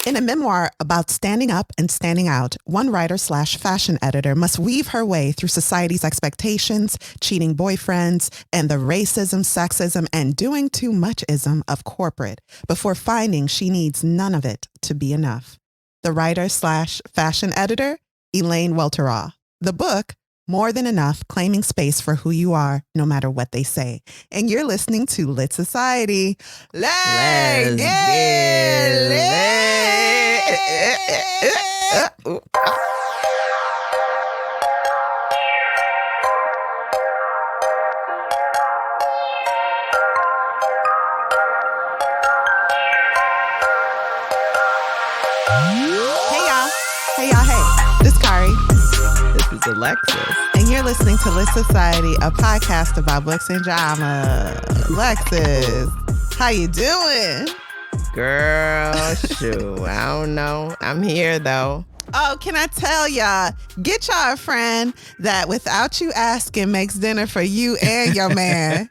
In a memoir about standing up and standing out, one writer/fashion editor must weave her way through society's expectations, cheating boyfriends, and the racism, sexism, and doing-too-much-ism of corporate before finding she needs none of it to be enough. The writer/fashion editor, Elaine Welteroth. The book, More Than Enough, Claiming Space for Who You Are, No Matter What They Say. And you're listening to Lit Society. Let's get lit. Hey y'all, this is Kari. This is Alexis. And you're listening to Lit Society, a podcast about books and drama. Alexis, how you doing? Girl, shoot, I don't know. I'm here though. Oh, can I tell y'all, get y'all a friend that without you asking makes dinner for you and your man.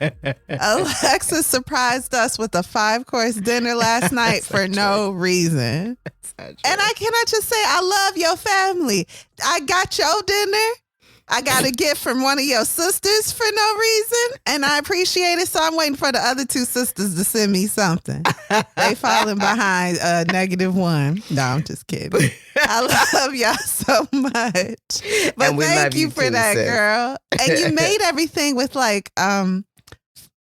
Alexis surprised us with a 5-course dinner last night for no reason. And I cannot just say, I love your family. I got your dinner. I got a gift from one of your sisters for no reason, and I appreciate it. So I'm waiting for the other 2 sisters to send me something. They falling behind -1. No, I'm just kidding. I love y'all so much. But thank you for that, sis. Girl. And you made everything with like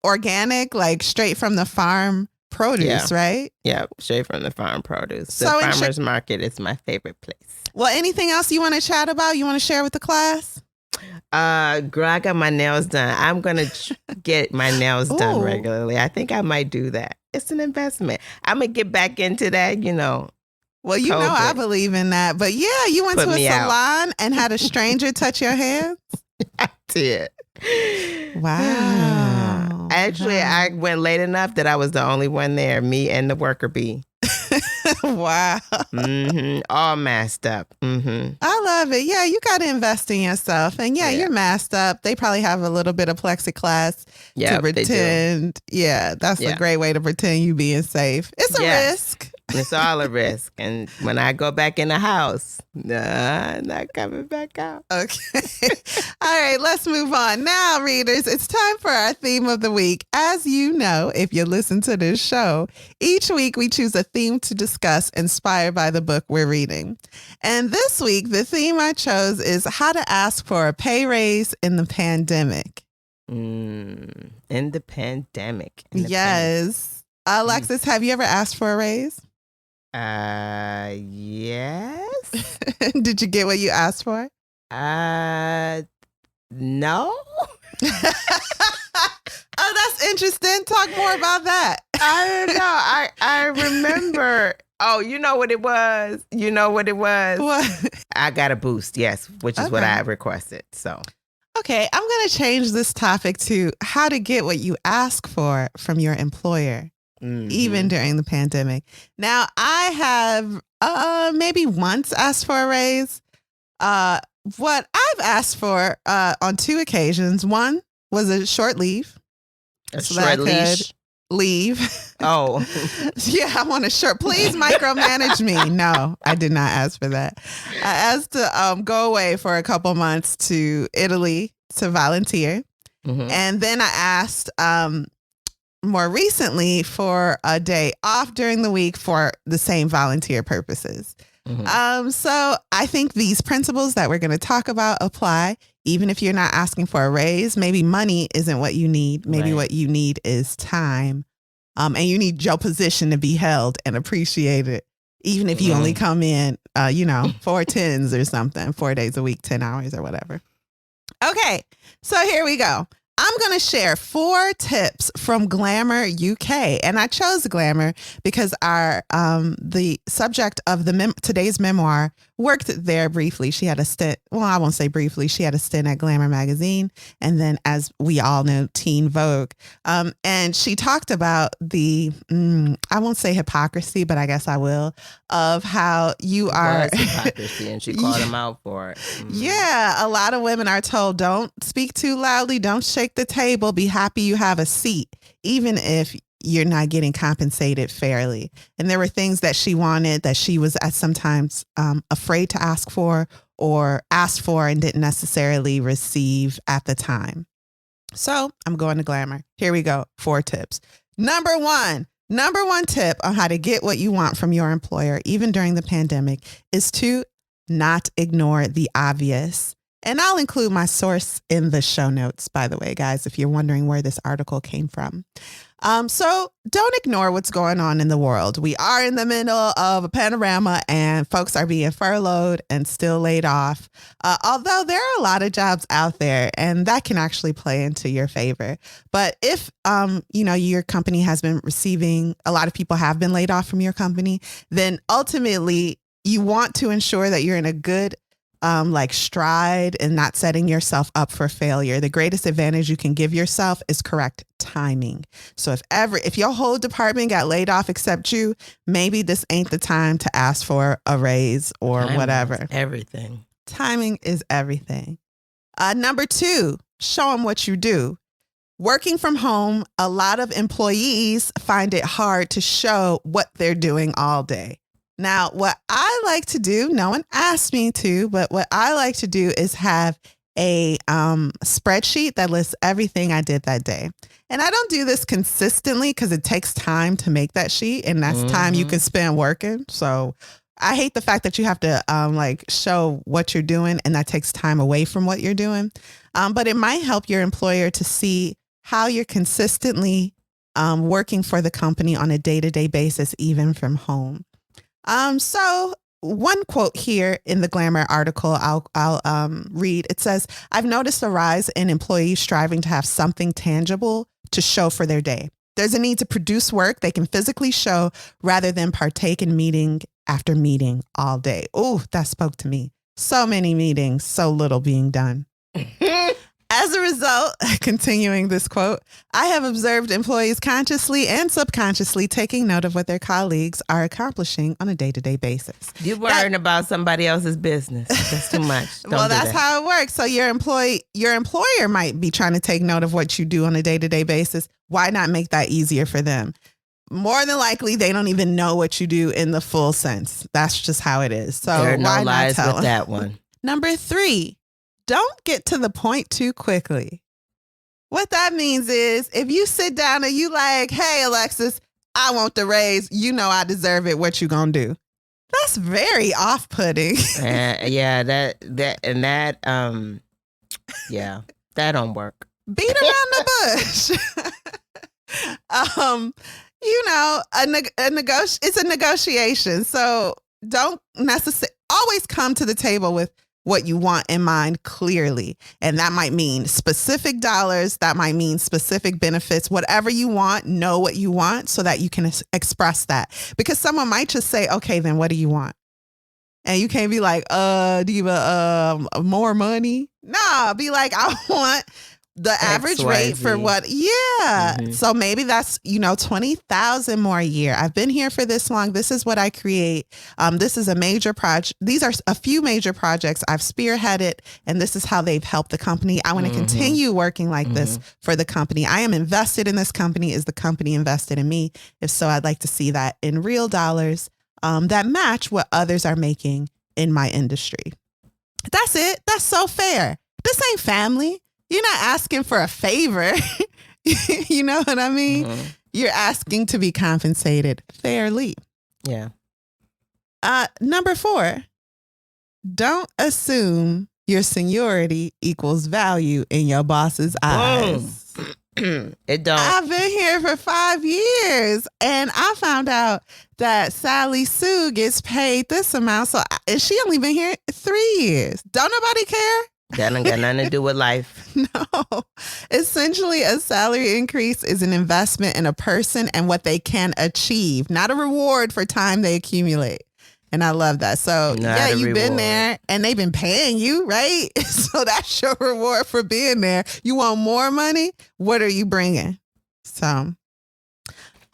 organic, like straight from the farm produce, right? Yeah, straight from the farm produce. The farmer's market is my favorite place. Well, anything else you want to chat about? You want to share with the class? Girl, I got my nails done. I'm going to get my nails done regularly. I think I might do that. It's an investment. I'm going to get back into that, you know. Well, you know I believe in that. But yeah, you went to a salon and had a stranger touch your hands? I did. Wow. Actually, I went late enough that I was the only one there, me and the worker bee. Wow. All masked up. I love it. Yeah, you got to invest in yourself. And yeah, you're masked up. They probably have a little bit of plexiglass to pretend. Yeah, that's a great way to pretend you being safe. It's a risk. It's all a risk. And when I go back in the house, I'm not coming back out. Okay. All right, let's move on. Now, readers, it's time for our theme of the week. As you know, if you listen to this show, each week we choose a theme to discuss inspired by the book we're reading. And this week, the theme I chose is how to ask for a pay raise in the pandemic. In the pandemic. Yes. Alexis, have you ever asked for a raise? Yes. Did you get what you asked for? No. Oh, that's interesting. Talk more about that. I don't know. I remember. Oh, you know what it was? What? I got a boost, yes, which is what I requested. So. Okay, I'm going to change this topic to how to get what you ask for from your employer. Even during the pandemic. Now, I have maybe once asked for a raise. What I've asked for on 2 occasions. One was a short leave. A short leash? Leave. Oh. Yeah, I want a short. Please micromanage me. No, I did not ask for that. I asked to go away for a couple months to Italy to volunteer. And then I asked more recently for a day off during the week for the same volunteer purposes. So I think these principles that we're going to talk about apply even if you're not asking for a raise. Maybe money isn't what you need. Maybe what you need is time. And you need your position to be held and appreciated, even if you only come in, 4 tens or something, 4 days a week, 10 hours or whatever. Okay, so here we go. I'm going to share 4 tips from Glamour UK. And I chose Glamour because the subject of today's memoir worked there briefly. She had a stint. Well, I won't say briefly. She had a stint at Glamour magazine. And then, as we all know, Teen Vogue. And she talked about the, I won't say hypocrisy, but I guess I will, of how you are. Hypocrisy, and she called him out for it. Yeah. A lot of women are told, don't speak too loudly. Don't shake the table. Be happy you have a seat, even if you're not getting compensated fairly. And there were things that she wanted that she was at sometimes afraid to ask for or asked for and didn't necessarily receive at the time. So I'm going to Glamour. Here we go. 4 tips. Number one tip on how to get what you want from your employer, even during the pandemic, is to not ignore the obvious. And I'll include my source in the show notes, by the way, guys, if you're wondering where this article came from. So don't ignore what's going on in the world. We are in the middle of a panorama and folks are being furloughed and still laid off. Although there are a lot of jobs out there and that can actually play into your favor. But if, your company has been receiving, a lot of people have been laid off from your company, then ultimately you want to ensure that you're in a good stride and not setting yourself up for failure. The greatest advantage you can give yourself is correct timing. So if your whole department got laid off except you, maybe this ain't the time to ask for a raise or whatever. Everything. Timing is everything. Number 2, show them what you do. Working from home, a lot of employees find it hard to show what they're doing all day. Now, what I like to do, no one asked me to, but what I like to do is have a spreadsheet that lists everything I did that day. And I don't do this consistently because it takes time to make that sheet, and that's time you can spend working. So I hate the fact that you have to show what you're doing, and that takes time away from what you're doing. But it might help your employer to see how you're consistently working for the company on a day-to-day basis, even from home. So one quote here in the Glamour article, I'll read. It says, "I've noticed a rise in employees striving to have something tangible to show for their day. There's a need to produce work they can physically show rather than partake in meeting after meeting all day." Oh, that spoke to me. So many meetings, so little being done. As a result, continuing this quote, "I have observed employees consciously and subconsciously taking note of what their colleagues are accomplishing on a day-to-day basis." You're worrying about somebody else's business. That's too much. Well, that's how it works. So your employer might be trying to take note of what you do on a day-to-day basis. Why not make that easier for them? More than likely, they don't even know what you do in the full sense. That's just how it is. So there are no why lies not tell with that one. Number 3, don't get to the point too quickly. What that means is if you sit down and you like, "Hey, Alexis, I want the raise. You know I deserve it. What you gonna do?" That's very off-putting. That don't work. Beat around the bush. It's a negotiation. So don't necessarily always come to the table with what you want in mind clearly. And that might mean specific dollars. That might mean specific benefits. Whatever you want, know what you want so that you can express that. Because someone might just say, "Okay, then what do you want?" And you can't be like, Diva, more money. Nah, be like, "I want the average rate for what?" Yeah. Mm-hmm. So maybe that's, 20,000 more a year. I've been here for this long. This is what I create. This is a major project. These are a few major projects I've spearheaded, and this is how they've helped the company. I want to continue working like this for the company. I am invested in this company. Is the company invested in me? If so, I'd like to see that in real dollars that match what others are making in my industry. That's it. That's so fair. This ain't family. You're not asking for a favor. You know what I mean? Mm-hmm. You're asking to be compensated fairly. Yeah. Number 4, don't assume your seniority equals value in your boss's eyes. It don't. I've been here for 5 years and I found out that Sally Sue gets paid this amount. So she only been here 3 years. Don't nobody care? That ain't got nothing to do with life. No. Essentially, a salary increase is an investment in a person and what they can achieve, not a reward for time they accumulate. And I love that. So, you've been there and they've been paying you, right? So that's your reward for being there. You want more money? What are you bringing? So, and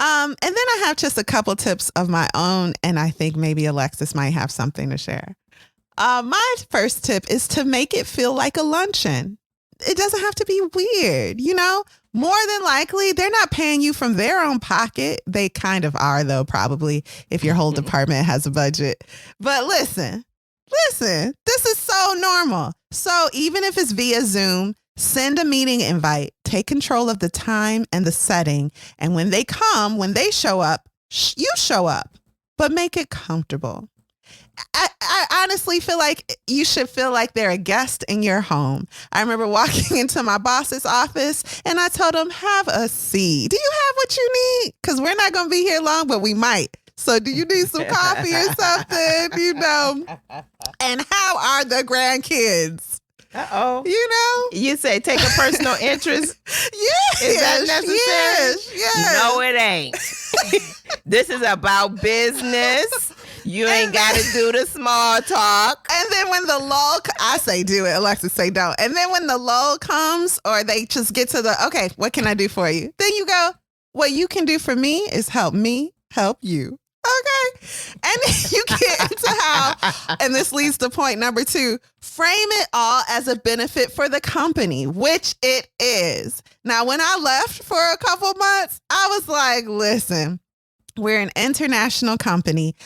then I have just a couple tips of my own, and I think maybe Alexis might have something to share. My first tip is to make it feel like a luncheon. It doesn't have to be weird. more than likely, they're not paying you from their own pocket. They kind of are, though, probably, if your whole department has a budget. But listen, this is so normal. So even if it's via Zoom, send a meeting invite, take control of the time and the setting. And when they show up, you show up, but make it comfortable. I honestly feel like you should feel like they're a guest in your home. I remember walking into my boss's office and I told him, have a seat. Do you have what you need? Because we're not going to be here long, but we might. So do you need some coffee or something? And how are the grandkids? Uh-oh. You say take a personal interest? Yes. Is that necessary? Yes. No, it ain't. This is about business. You ain't got to do the small talk. And then when the lull, I say do it, Alexis say don't. And then when the lull comes or they just get to the, okay, what can I do for you? Then you go, what you can do for me is help me help you. Okay. And you get into how, and this leads to point number 2, frame it all as a benefit for the company, which it is. Now, when I left for a couple months, I was like, listen, we're an international company.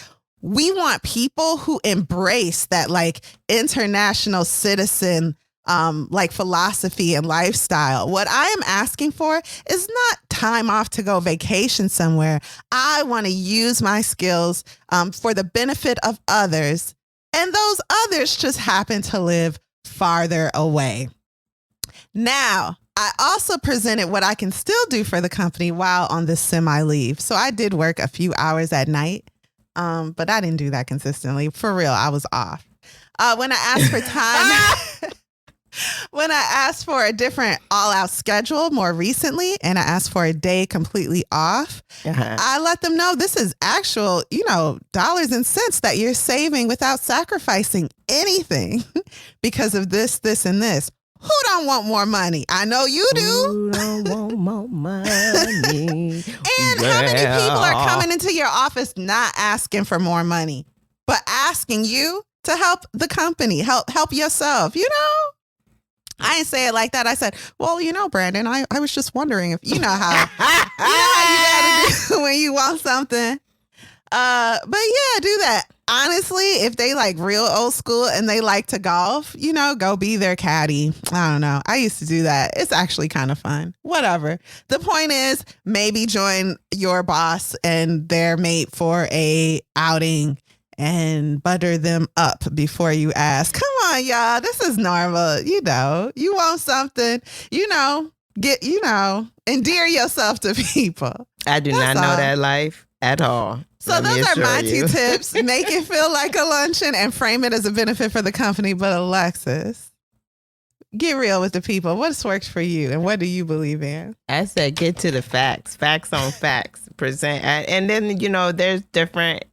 We want people who embrace that like international citizen like philosophy and lifestyle. What I am asking for is not time off to go vacation somewhere. I want to use my skills for the benefit of others. And those others just happen to live farther away. Now, I also presented what I can still do for the company while on this semi-leave. So I did work a few hours at night, but I didn't do that consistently. For real, I was off. When I asked for time... When I asked for a different all-out schedule more recently, and I asked for a day completely off, I let them know this is actual, dollars and cents that you're saving without sacrificing anything because of this, and this. Who don't want more money? I know you do. Who don't want more money? And how many people are coming into your office not asking for more money, but asking you to help the company, help yourself, I didn't say it like that. I said, well, Brandon, I was just wondering if you know how you gotta do when you want something. But yeah, do that. Honestly, if they like real old school and they like to golf, go be their caddy. I don't know. I used to do that. It's actually kind of fun. Whatever. The point is maybe join your boss and their mate for a outing and butter them up before you ask. Come on, y'all. This is normal. You want something, endear yourself to people. I do not know that life at all. So those are my 2 tips. Make it feel like a luncheon and frame it as a benefit for the company. But Alexis, get real with the people. What's worked for you and what do you believe in? I said get to the facts. Facts on facts. Present. And then, there's different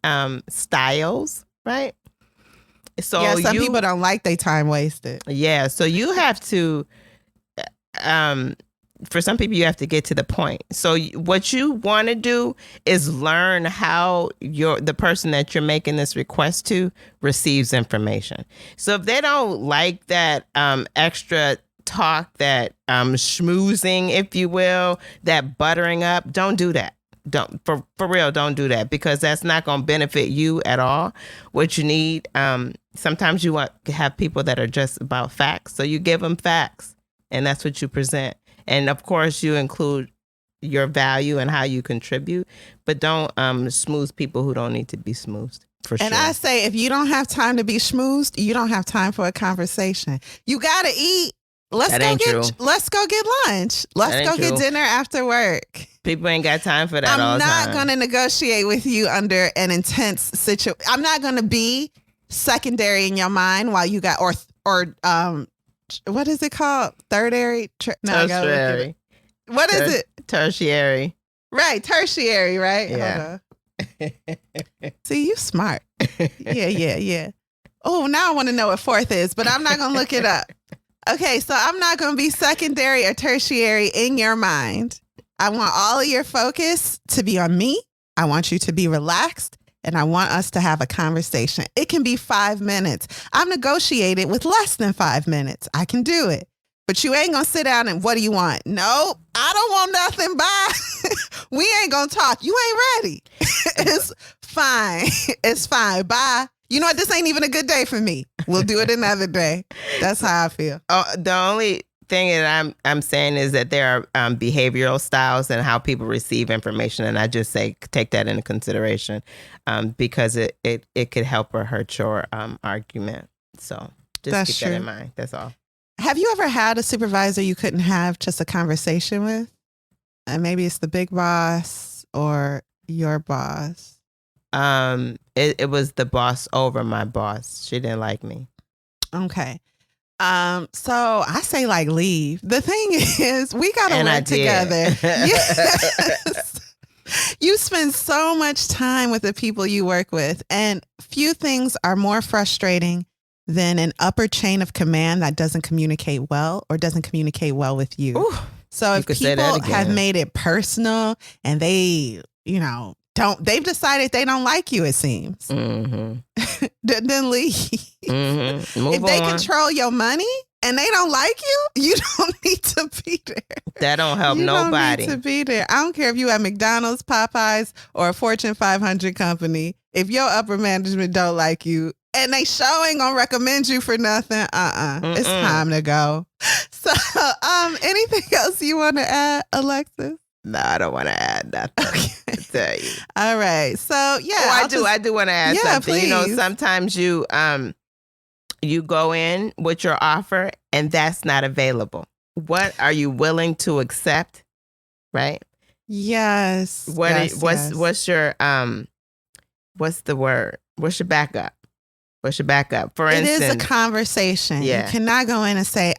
styles, right? So yeah, some people don't like their time wasted. Yeah. So you have to, for some people, you have to get to the point. So what you want to do is learn how the person that you're making this request to receives information. So if they don't like that extra talk, that schmoozing, if you will, that buttering up, don't do that. Don't for real, don't do that, because that's not going to benefit you at all. What you need, sometimes you want to have people that are just about facts. So you give them facts and that's what you present. And of course you include your value and how you contribute, but don't smooth people who don't need to be smoothed. For sure. And I say, if you don't have time to be schmoozed, you don't have time for a conversation. You got to eat. Let's go get lunch. Let's go get dinner after work. People ain't got time for that all the time. I'm not going to negotiate with you under an intense situation. I'm not going to be secondary in your mind while you got, or what is it called? Tertiary? Tertiary. What is it? Tertiary. Right. Tertiary, right? Yeah. See, you smart. Yeah. Oh, now I want to know what 4th is, but I'm not going to look it up. Okay, so I'm not going to be secondary or tertiary in your mind. I want all of your focus to be on me. I want you to be relaxed, and I want us to have a conversation. It can be 5 minutes. I've negotiated with less than 5 minutes. I can do it. but you ain't gonna sit down and what do you want? Nope, I don't want nothing. Bye. We ain't gonna talk. You ain't ready. It's fine. It's fine. Bye. You know what? This ain't even a good day for me. We'll do it another day. That's how I feel. Oh, the only thing that I'm saying is that there are behavioral styles and how people receive information, and I just say take that into consideration because it could help or hurt your argument. So just keep that in mind. That's all. Have you ever had a supervisor you couldn't have just a conversation with? And maybe it's the big boss or your boss. It was the boss over my boss. She didn't like me. Okay. So I say like leave. The thing is, we gotta work together. Yes. You spend so much time with the people you work with, and few things are more frustrating than an upper chain of command that doesn't communicate well or doesn't communicate well with you. Ooh, so if people have made it personal and they, they've decided they don't like you, it seems. Mm-hmm. Then leave. Mm-hmm. If they control your money and they don't like you, you don't need to be there. That don't help nobody. You don't need to be there. I don't care if you at McDonald's, Popeyes, or a Fortune 500 company. If your upper management don't like you and they sure ain't gonna recommend you for nothing, it's time to go. So, anything else you want to add, Alexis? No, I don't want to add nothing. Okay. To tell you. All right. So yeah, I do want to add something. Please. Sometimes you go in with your offer and that's not available. What are you willing to accept? Right? Yes. What's your what's the word? What's your backup? For instance, it is a conversation. Yeah. You cannot go in and say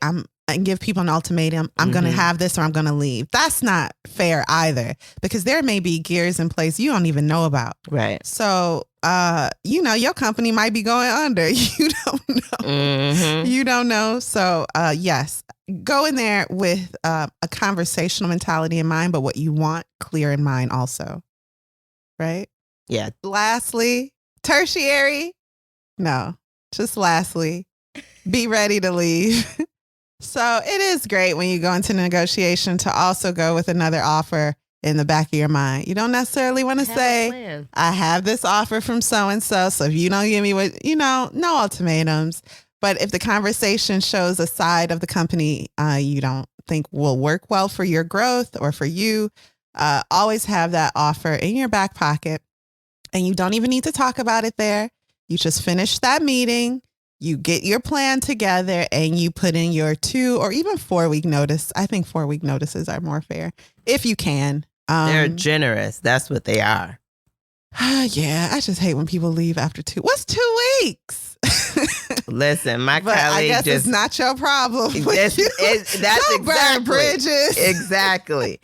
and give people an ultimatum. I'm going to have this or I'm going to leave. That's not fair either, because there may be gears in place you don't even know about. Right. So, your company might be going under. You don't know. Mm-hmm. You don't know. So, yes, go in there with a conversational mentality in mind, but what you want clear in mind also. Right? Yeah. Lastly, tertiary. No, just lastly, be ready to leave. So it is great when you go into negotiation to also go with another offer in the back of your mind. You don't necessarily want to say, I have this offer from so-and-so. So if you don't give me no ultimatums. But if the conversation shows a side of the company you don't think will work well for your growth or for you, always have that offer in your back pocket. And you don't even need to talk about it there. You just finish that meeting. You get your plan together and you put in your 2 or even 4 week notice. I think 4 week notices are more fair if you can. They're generous. That's what they are. Yeah, I just hate when people leave after 2. What's 2 weeks? Listen, my but colleague I guess it's not your problem. That's Don't burn bridges. Exactly.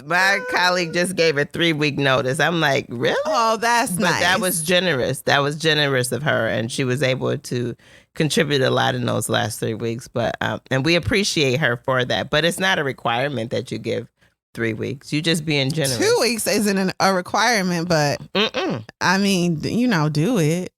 My colleague just gave a 3-week notice. I'm like, really? Oh, that's nice. But that was generous. That was generous of her, and she was able to contribute a lot in those last 3 weeks. But and we appreciate her for that. But it's not a requirement that you give 3 weeks. You just being generous. 2 weeks isn't a requirement, but I mean, do it.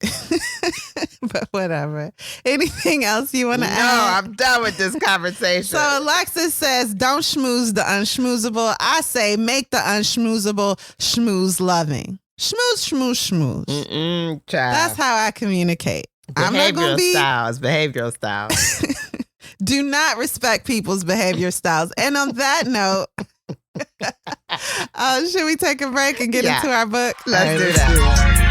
But whatever. Anything else you want to add? No, I'm done with this conversation. So Alexis says, don't schmooze the unschmoozable. I say, make the unschmoozable schmooze loving. Schmooze, schmooze, schmooze. That's how I communicate. Behavioral styles. Do not respect people's behavior styles. And on that note, should we take a break and get into our book? Let's do that.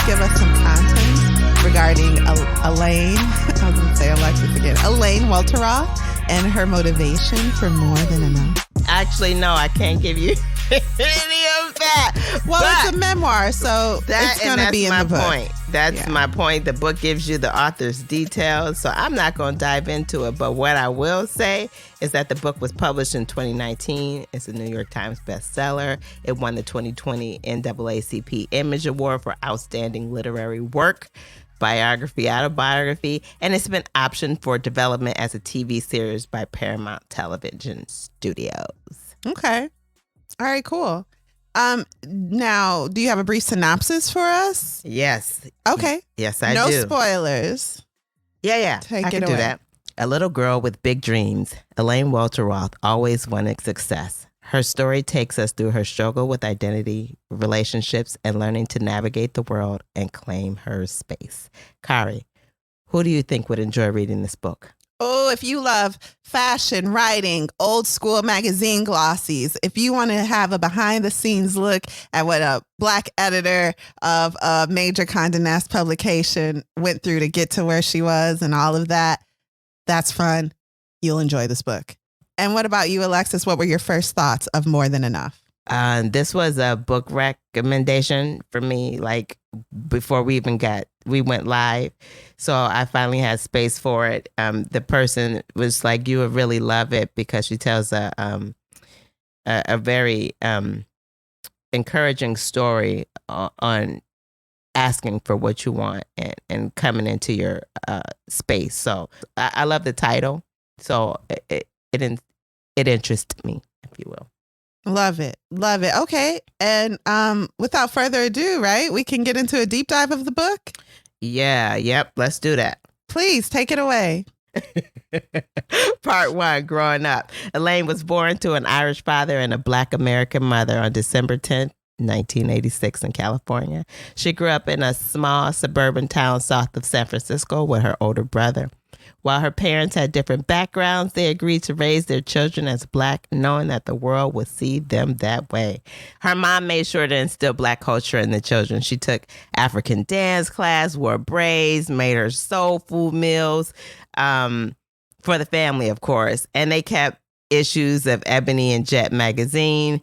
Give us some content regarding Elaine. I was going to say Alexis again. Elaine Welteroth and her motivation for more than enough. Actually, no, I can't give you any of that. Well, it's a memoir, so it's going to be in the book. Point. That's my point. The book gives you the author's details, so I'm not going to dive into it. But what I will say is that the book was published in 2019. It's a New York Times bestseller. It won the 2020 NAACP Image Award for Outstanding Literary Work. biography, autobiography, and it's been optioned for development as a TV series by Paramount Television Studios. Okay. All right, cool. Now, do you have a brief synopsis for us? Yes. Okay. Yes, I do. No spoilers. Yeah. Take I it can away. do that. A little girl with big dreams, Elaine Welteroth always wanted success. Her story takes us through her struggle with identity, relationships, and learning to navigate the world and claim her space. Kari, who do you think would enjoy reading this book? Oh, if you love fashion, writing, old school magazine glossies, if you want to have a behind the scenes look at what a Black editor of a major Condé Nast publication went through to get to where she was and all of that, that's fun. You'll enjoy this book. And what about you, Alexis? What were your first thoughts of More Than Enough? This was a book recommendation for me, like before we went live. So I finally had space for it. The person was like, you would really love it because she tells a very encouraging story on asking for what you want and coming into your space. So I love the title. So it interested me, if you will. Love it. Love it. Okay. And without further ado, right, we can get into a deep dive of the book? Yeah. Yep. Let's do that. Please take it away. Part 1, growing up. Elaine was born to an Irish father and a Black American mother on December 10th, 1986 in California. She grew up in a small suburban town south of San Francisco with her older brother. While her parents had different backgrounds, they agreed to raise their children as Black, knowing that the world would see them that way. Her mom made sure to instill Black culture in the children. She took African dance class, wore braids, made her soul food meals for the family, of course. And they kept issues of Ebony and Jet magazine.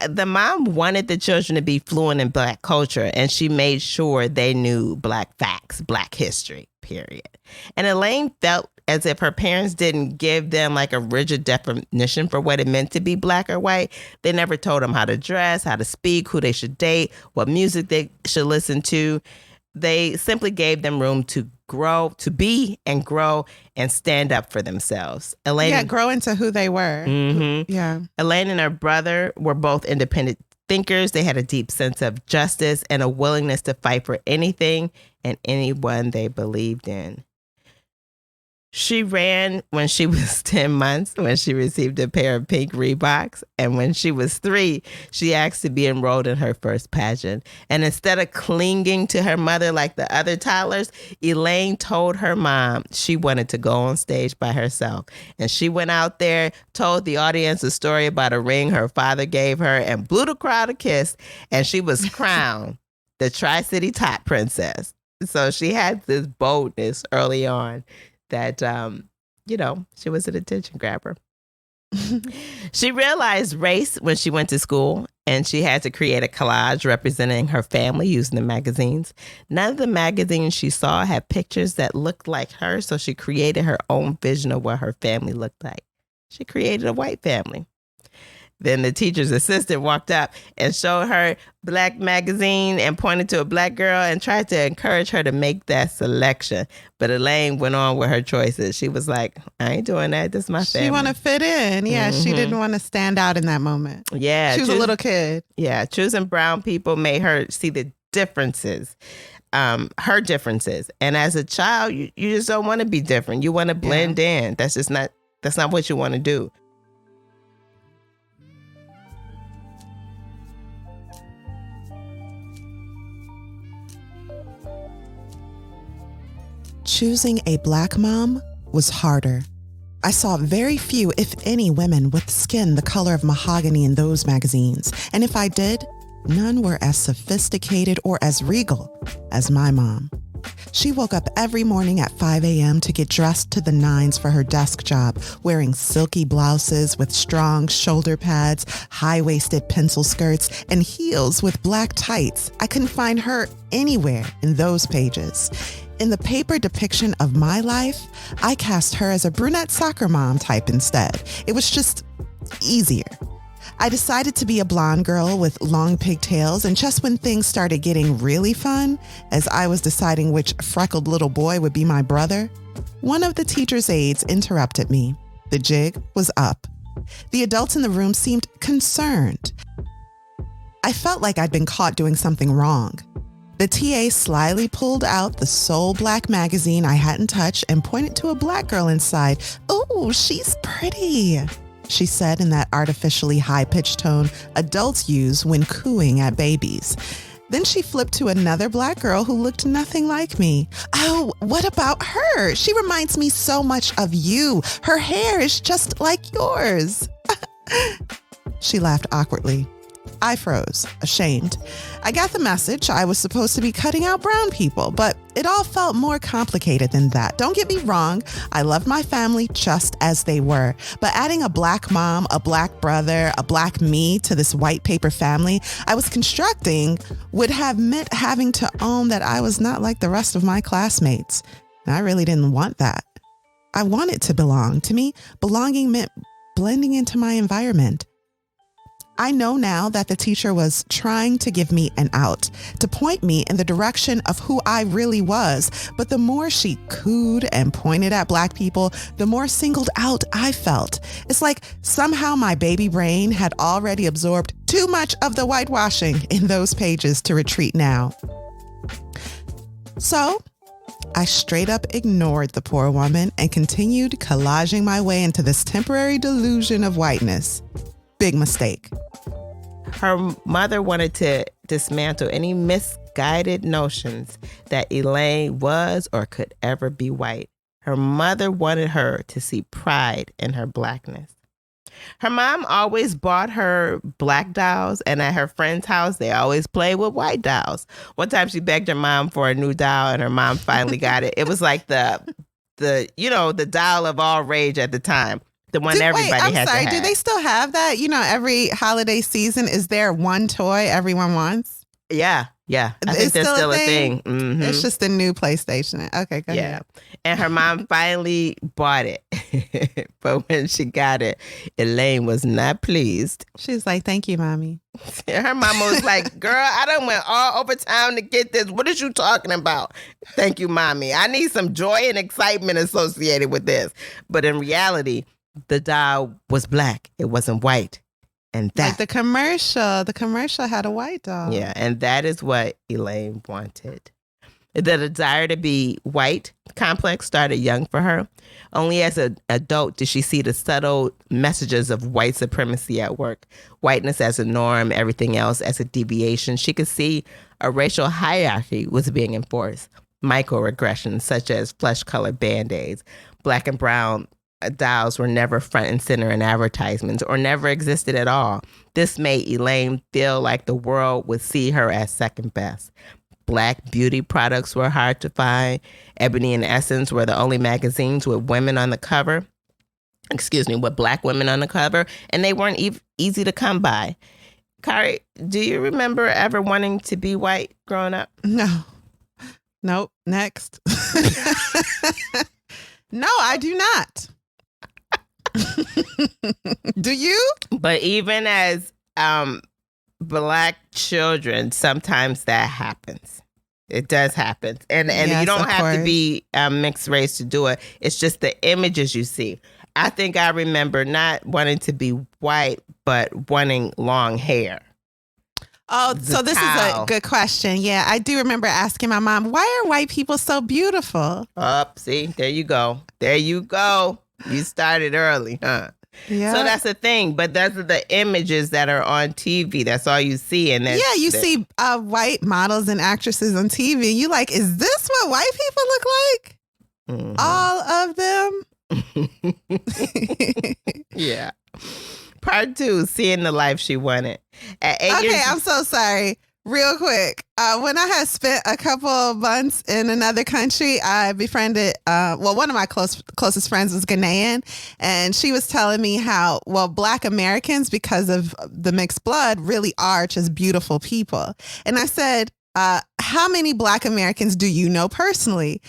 The mom wanted the children to be fluent in Black culture, and she made sure they knew Black facts, Black history, period. And Elaine felt as if her parents didn't give them like a rigid definition for what it meant to be Black or white. They never told them how to dress, how to speak, who they should date, what music they should listen to. They simply gave them room to grow, to be and grow and stand up for themselves. Elaine, grow into who they were. Mm-hmm. Yeah. Elaine and her brother were both independent thinkers. They had a deep sense of justice and a willingness to fight for anything and anyone they believed in. She ran when she was 10 months, when she received a pair of pink Reeboks. And when she was 3, she asked to be enrolled in her first pageant. And instead of clinging to her mother like the other toddlers, Elaine told her mom she wanted to go on stage by herself. And she went out there, told the audience a story about a ring her father gave her, and blew the crowd a kiss. And she was crowned the Tri-City Top Princess. So she had this boldness early on that, she was an attention grabber. She realized race when she went to school, and she had to create a collage representing her family using the magazines. None of the magazines she saw had pictures that looked like her, so she created her own vision of what her family looked like. She created a white family. Then the teacher's assistant walked up and showed her Black magazine and pointed to a Black girl and tried to encourage her to make that selection. But Elaine went on with her choices. She was like, I ain't doing that. This is my family. She want to fit in. Yeah, Mm-hmm. She didn't want to stand out in that moment. Yeah. She was a little kid. Yeah. Choosing brown people made her see the differences. Her differences. And as a child, you just don't want to be different. You want to blend in. That's not what you want to do. Choosing a Black mom was harder. I saw very few, if any, women with skin the color of mahogany in those magazines. And if I did, none were as sophisticated or as regal as my mom. She woke up every morning at 5 a.m. to get dressed to the nines for her desk job, wearing silky blouses with strong shoulder pads, high-waisted pencil skirts, and heels with black tights. I couldn't find her anywhere in those pages. In the paper depiction of my life, I cast her as a brunette soccer mom type instead. It was just easier. I decided to be a blonde girl with long pigtails, and just when things started getting really fun, as I was deciding which freckled little boy would be my brother, one of the teacher's aides interrupted me. The jig was up. The adults in the room seemed concerned. I felt like I'd been caught doing something wrong. The TA slyly pulled out the sole black magazine I hadn't touched and pointed to a black girl inside. "Oh, she's pretty," she said in that artificially high-pitched tone adults use when cooing at babies. Then she flipped to another black girl who looked nothing like me. "Oh, what about her? She reminds me so much of you. Her hair is just like yours." She laughed awkwardly. I froze, ashamed. I got the message. I was supposed to be cutting out brown people, but it all felt more complicated than that. Don't get me wrong. I loved my family just as they were, but adding a black mom, a black brother, a black me to this white paper family I was constructing would have meant having to own that I was not like the rest of my classmates. And I really didn't want that. I wanted to belong. To me, belonging meant blending into my environment. I know now that the teacher was trying to give me an out, to point me in the direction of who I really was. But the more she cooed and pointed at black people, the more singled out I felt. It's like somehow my baby brain had already absorbed too much of the whitewashing in those pages to retreat now. So I straight up ignored the poor woman and continued collaging my way into this temporary delusion of whiteness. Big mistake. Her mother wanted to dismantle any misguided notions that Elaine was or could ever be white. Her mother wanted her to see pride in her blackness. Her mom always bought her black dolls, and at her friend's house, they always played with white dolls. One time she begged her mom for a new doll, and her mom finally got it. It was like the doll of all rage at the time. The one everybody has to have. Do they still have that? You know, every holiday season, is there one toy everyone wants? Yeah. I think that's still a thing. Mm-hmm. It's just a new PlayStation. Okay, go ahead. And her mom finally bought it. But when she got it, Elaine was not pleased. She was like, "Thank you, Mommy." Her mama was like, "Girl, I done went all over town to get this. What is you talking about? Thank you, Mommy. I need some joy and excitement associated with this." But in reality, the doll was black. It wasn't white. And that, like the commercial had a white doll. Yeah, and that is what Elaine wanted. The desire to be white complex started young for her. Only as an adult did she see the subtle messages of white supremacy at work. Whiteness as a norm, everything else as a deviation. She could see a racial hierarchy was being enforced. Microaggressions such as flesh-colored Band-Aids, black and brown dolls were never front and center in advertisements or never existed at all. This made Elaine feel like the world would see her as second best. Black beauty products were hard to find. Ebony and Essence were the only magazines with women on the cover. With black women on the cover, and they weren't easy to come by. Kari, do you remember ever wanting to be white growing up? No. Nope. Next. No, I do not. Do you? But even as black children, sometimes that happens. It does happen. And yes, you don't have to be mixed race to do it. It's just the images you see. I think I remember not wanting to be white, but wanting long hair. Oh, so this is a good question. Yeah, I do remember asking my mom, why are white people so beautiful? See, there you go. You started early, huh? Yeah. So that's the thing. But those are the images that are on TV. That's all you see. And you see white models and actresses on TV. You like, is this what white people look like? Mm-hmm. All of them? Yeah. Part 2, seeing the life she wanted. At 8 years. I'm so sorry. Real quick. When I had spent a couple of months in another country, I befriended, one of my closest friends was Ghanaian, and she was telling me how, Black Americans, because of the mixed blood, really are just beautiful people. And I said, how many Black Americans do you know personally?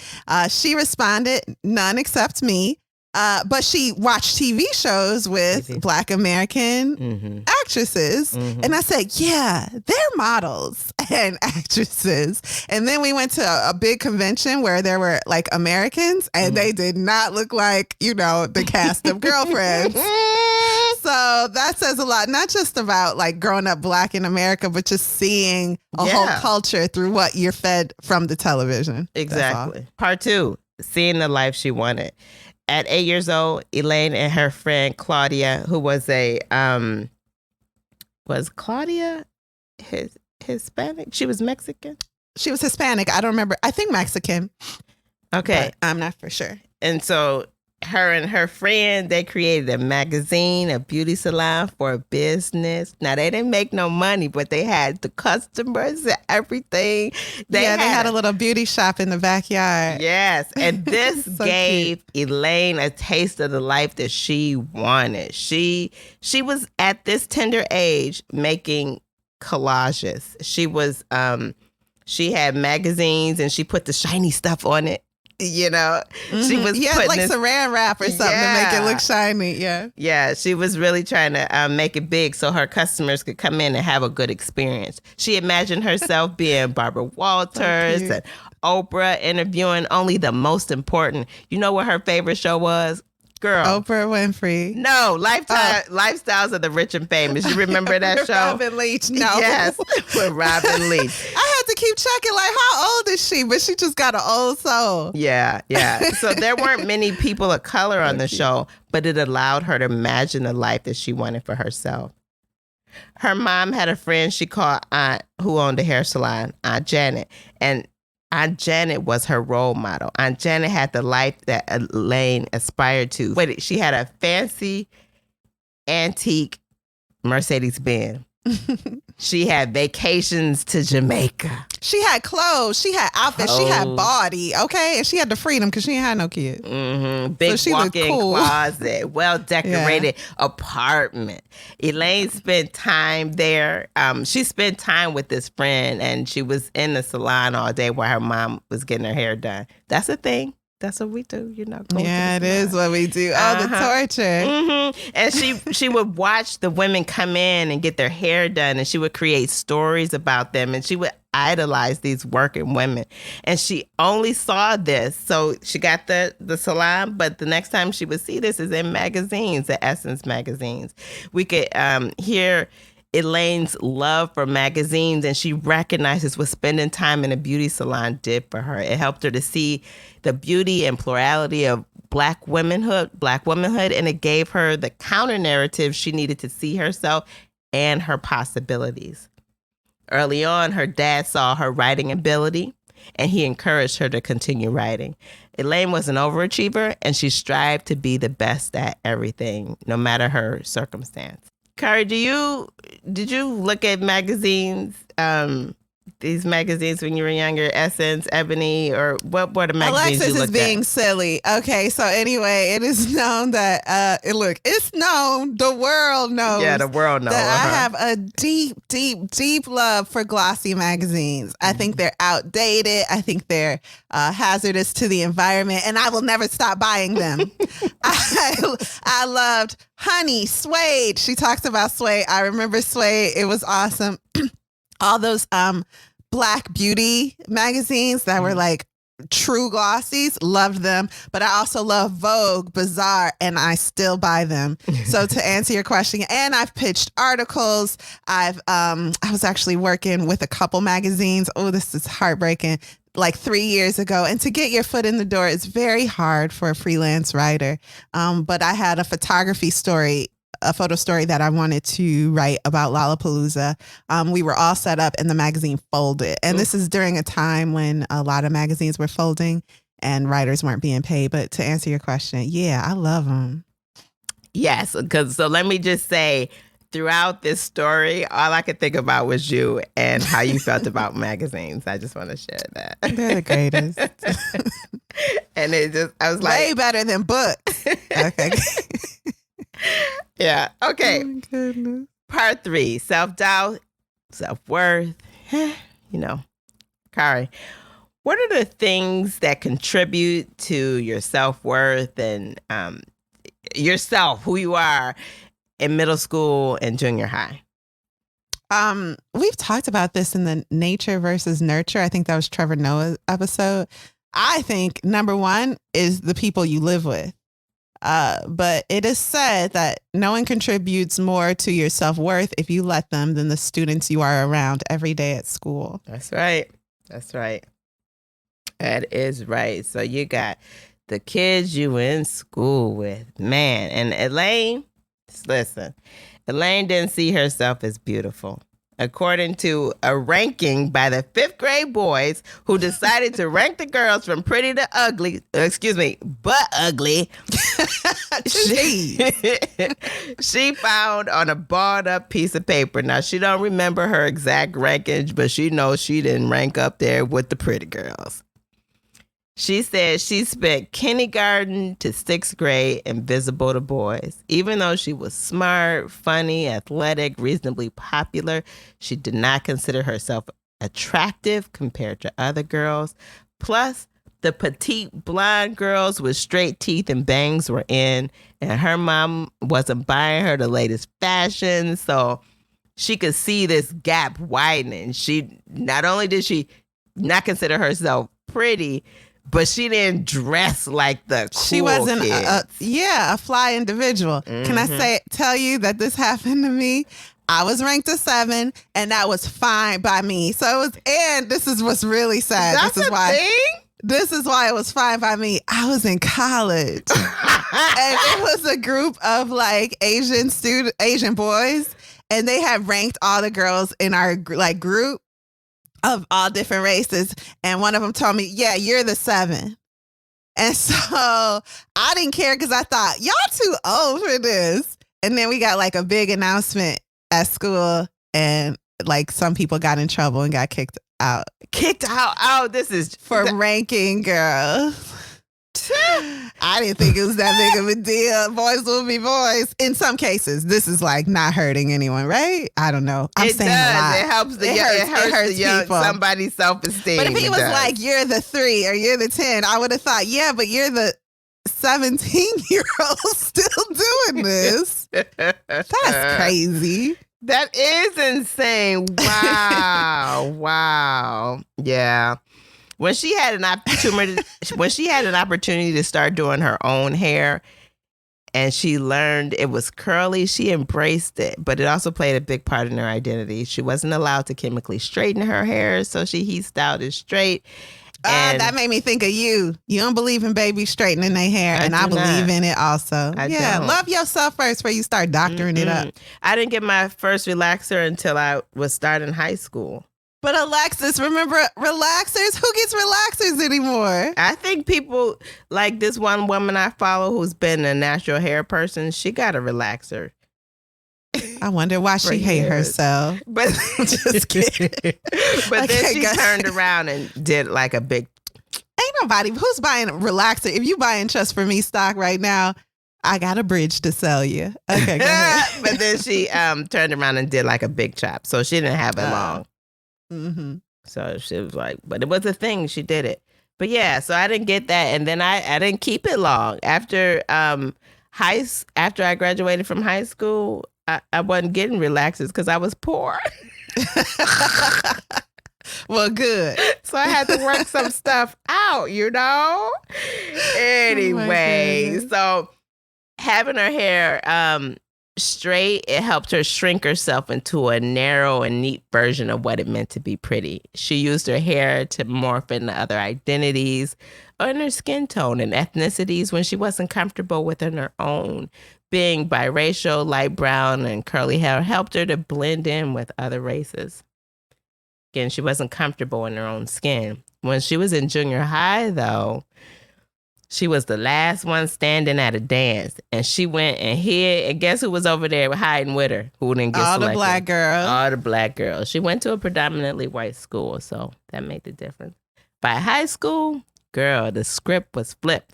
She responded, none except me. But she watched TV shows with Black American actresses. And I said, yeah, they're models and actresses. And then we went to a big convention where there were like Americans and they did not look like, the cast of Girlfriends. So that says a lot, not just about like growing up Black in America, but just seeing a whole culture through what you're fed from the television. Exactly. Part 2, seeing the life she wanted. At 8 years old, Elaine and her friend Claudia, who was was Claudia Hispanic? She was Mexican? She was Hispanic. I don't remember. I think Mexican. Okay. But I'm not for sure. And so her and her friend, they created a magazine, a beauty salon for a business. Now, they didn't make no money, but they had the customers and everything. They had a little beauty shop in the backyard. Yes. And this So gave Elaine a taste of the life that she wanted. She was at this tender age making collages. She was, she had magazines and she put the shiny stuff on it. She was putting like saran wrap or something to make it look shiny. Yeah, she was really trying to make it big so her customers could come in and have a good experience. She imagined herself being Barbara Walters and Oprah, interviewing only the most important. You know what her favorite show was? Girl. Oprah Winfrey. No, Lifestyles of the Rich and Famous. You remember that show? Robin Leach. No. Yes, with Robin Leach. I had to keep checking, like, how old is she? But she just got an old soul. Yeah. So there weren't many people of color on the show, but it allowed her to imagine the life that she wanted for herself. Her mom had a friend she called Aunt who owned a hair salon, Aunt Janet. And Aunt Janet was her role model. Aunt Janet had the life that Elaine aspired to. Wait, she had a fancy, antique Mercedes-Benz. She had vacations to Jamaica. She had clothes. She had outfits. She had body. Okay, and she had the freedom because she ain't had no kids. Big walk-in closet, well-decorated apartment. Elaine spent time there. She spent time with this friend, and she was in the salon all day while her mom was getting her hair done. That's a thing. That's what we do, Yeah, it is what we do. Oh, the torture. And she would watch the women come in and get their hair done, and she would create stories about them, and she would idolize these working women. And she only saw this. So she got the salon, but the next time she would see this is in magazines, the Essence magazines. We could hear Elaine's love for magazines, and she recognizes what spending time in a beauty salon did for her. It helped her to see the beauty and plurality of Black womanhood, and it gave her the counter narrative she needed to see herself and her possibilities. Early on, her dad saw her writing ability, and he encouraged her to continue writing. Elaine was an overachiever, and she strived to be the best at everything, no matter her circumstance. Kari, did you look at magazines, these magazines when you were younger, Essence, Ebony, or what were the magazines Alexis you looked is being at? silly. Okay, so anyway, it is known that, it's known, the world knows. Yeah, the world knows. That I have a deep, deep, deep love for glossy magazines. I think they're outdated. I think they're hazardous to the environment, and I will never stop buying them. I loved Honey, Suede. She talks about Suede. I remember Suede. It was awesome. All those Black beauty magazines that were like true glossies, loved them. But I also love Vogue, Bazaar, and I still buy them. So to answer your question, and I've pitched articles. I was actually working with a couple magazines. Oh, this is heartbreaking. Like 3 years ago. And to get your foot in the door is very hard for a freelance writer. But I had a photo story that I wanted to write about Lollapalooza. We were all set up and the magazine folded. And this is during a time when a lot of magazines were folding and writers weren't being paid. But to answer your question, yeah, I love them. Yes, so let me just say, throughout this story, all I could think about was you and how you felt about magazines. I just want to share that. They're the greatest. And I was like, way better than books. Okay. Yeah. Okay. Oh my goodness. Part 3, self-doubt, self-worth. Kari, what are the things that contribute to your self-worth and yourself, who you are in middle school and junior high? We've talked about this in the nature versus nurture. I think that was Trevor Noah's episode. I think number one is the people you live with. But it is said that no one contributes more to your self-worth if you let them than the students you are around every day at school. That's right. That's right. That is right. So you got the kids you in school with, man. And Elaine, listen, Elaine didn't see herself as beautiful. According to a ranking by the 5th grade boys who decided to rank the girls from pretty to ugly, but ugly, she found on a balled up piece of paper. Now, she don't remember her exact rankings, but she knows she didn't rank up there with the pretty girls. She said she spent kindergarten to 6th grade invisible to boys. Even though she was smart, funny, athletic, reasonably popular, she did not consider herself attractive compared to other girls. Plus, the petite blonde girls with straight teeth and bangs were in, and her mom wasn't buying her the latest fashion, so she could see this gap widening. Not only did she not consider herself pretty, but she didn't dress like the cool She wasn't kids. a fly individual. Mm-hmm. Can I tell you that this happened to me? I was ranked a 7, and that was fine by me. So it was, and this is what's really sad. This is why it was fine by me. I was in college, and it was a group of like Asian boys, and they had ranked all the girls in our like group of all different races, and one of them told me, yeah, you're the 7. And so I didn't care because I thought, y'all too old for this. And then we got like a big announcement at school, and like some people got in trouble and got kicked out. Oh, this is for ranking girls. I didn't think it was that big of a deal. Boys will be boys. In some cases, this is like not hurting anyone, right? I don't know. I'm saying does. A lot. It helps the young people. Somebody's self-esteem. But if he was like, you're the 3 or you're the 10, I would have thought, yeah, but you're the 17-year-old still doing this. That's crazy. That is insane. Wow. Wow. Yeah. When she had an opportunity to start doing her own hair, and she learned it was curly, she embraced it. But it also played a big part in her identity. She wasn't allowed to chemically straighten her hair, so she styled it straight. And that made me think of you. You don't believe in babies straightening their hair, and I believe in it also. Don't. Love yourself first before you start doctoring it up. I didn't get my first relaxer until I was starting high school. But Alexis, remember relaxers? Who gets relaxers anymore? I think people like this one woman I follow who's been a natural hair person. She got a relaxer. I wonder why she hate herself. But just kidding. But then she turned around and did like a big. Ain't nobody who's buying a relaxer. If you buying Just For Me stock right now, I got a bridge to sell you. Okay, go ahead. But then she turned around and did like a big chop, so she didn't have it long. Mm-hmm. So she was like, but it was a thing. She did it. But yeah, so I didn't get that, and then I didn't keep it long after after I graduated from high school. I wasn't getting relaxers because I was poor. Well, good. So I had to work some stuff out, you know? Anyway, so having her hair straight, it helped her shrink herself into a narrow and neat version of what it meant to be pretty. She used her hair to morph into other identities or in her skin tone and ethnicities when she wasn't comfortable within her own. Being biracial, light brown, and curly hair helped her to blend in with other races. Again, she wasn't comfortable in her own skin. When she was in junior high, though, she was the last one standing at a dance, and she went and hid. And guess who was over there hiding with her? Who didn't get selected? All the black girls. All the black girls. She went to a predominantly white school, so that made the difference. By high school, girl, the script was flipped.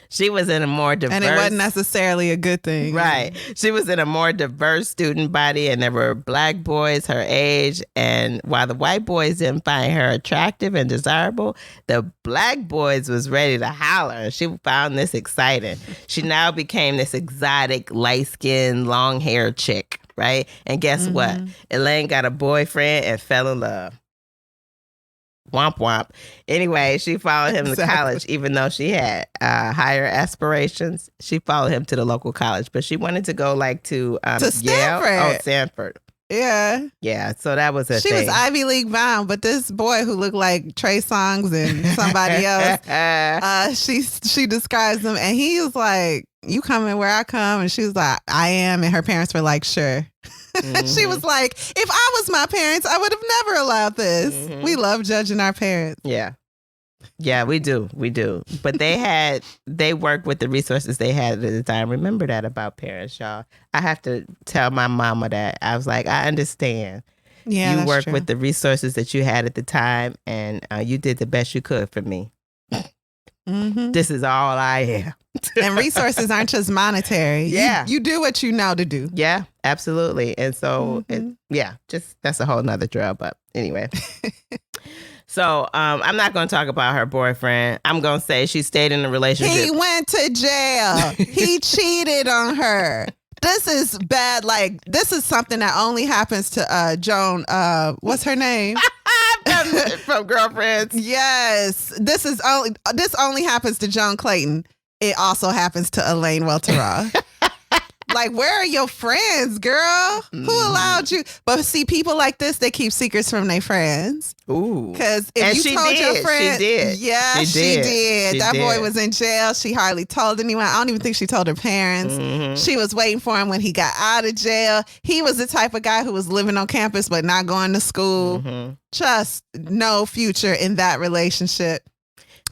She was in a more diverse... And it wasn't necessarily a good thing. Right. She was in a more diverse student body, and there were black boys her age. And while the white boys didn't find her attractive and desirable, the black boys was ready to holler. She found this exciting. She now became this exotic, light-skinned, long-haired chick, right? And guess what? Elaine got a boyfriend and fell in love. Womp womp. Anyway, she followed him to college, even though she had higher aspirations. She followed him to the local college, but she wanted to go to Stanford. Yale. Oh, Stanford. Yeah. Yeah. So that was She was Ivy League bound, but this boy who looked like Trey Songz and somebody else, she describes him, and he was like, "You coming where I come?" And she was like, "I am." And her parents were like, "Sure." She was like, "If I was my parents, I would have never allowed this." We love judging our parents. Yeah, we do. But they worked with the resources they had at the time. Remember that about parents, y'all. I have to tell my mama that. I was like, I understand. Yeah, you worked with the resources that you had at the time, and you did the best you could for me. This is all I am. And resources aren't just monetary. Yeah. You do what you know to do. Yeah, absolutely. And so, that's a whole nother drill. But anyway. So I'm not going to talk about her boyfriend. I'm going to say she stayed in a relationship. He went to jail. He cheated on her. This is bad. Like, this is something that only happens to Joan. What's her name? From Girlfriends. Yes. This only happens to Joan Clayton. It also happens to Elaine Welteroth. Like, where are your friends, girl? Who allowed you? But see, people like this, they keep secrets from their friends. Ooh. Because if you told your friend, she did. Yeah, she did. That boy was in jail. She hardly told anyone. I don't even think she told her parents. She was waiting for him when he got out of jail. He was the type of guy who was living on campus but not going to school. Just no future in that relationship.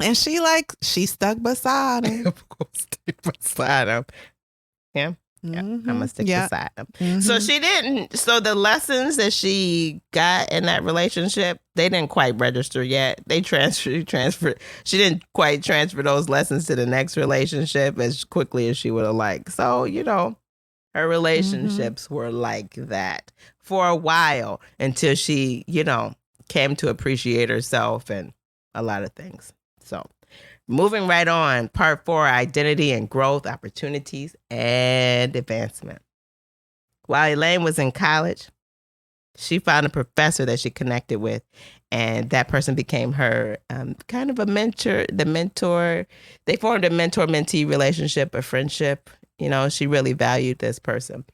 And she stuck beside him. Of course, stick beside him. Yeah. Yeah, I'm gonna stick beside him. So she didn't. So the lessons that she got in that relationship, they didn't quite register yet. They transferred. She didn't quite transfer those lessons to the next relationship as quickly as she would have liked. So her relationships were like that for a while until she, came to appreciate herself and a lot of things. So. Moving right on, part 4, identity and growth, opportunities, and advancement. While Elaine was in college, she found a professor that she connected with, and that person became her kind of a mentor, the mentor. They formed a mentor-mentee relationship, a friendship. She really valued this person.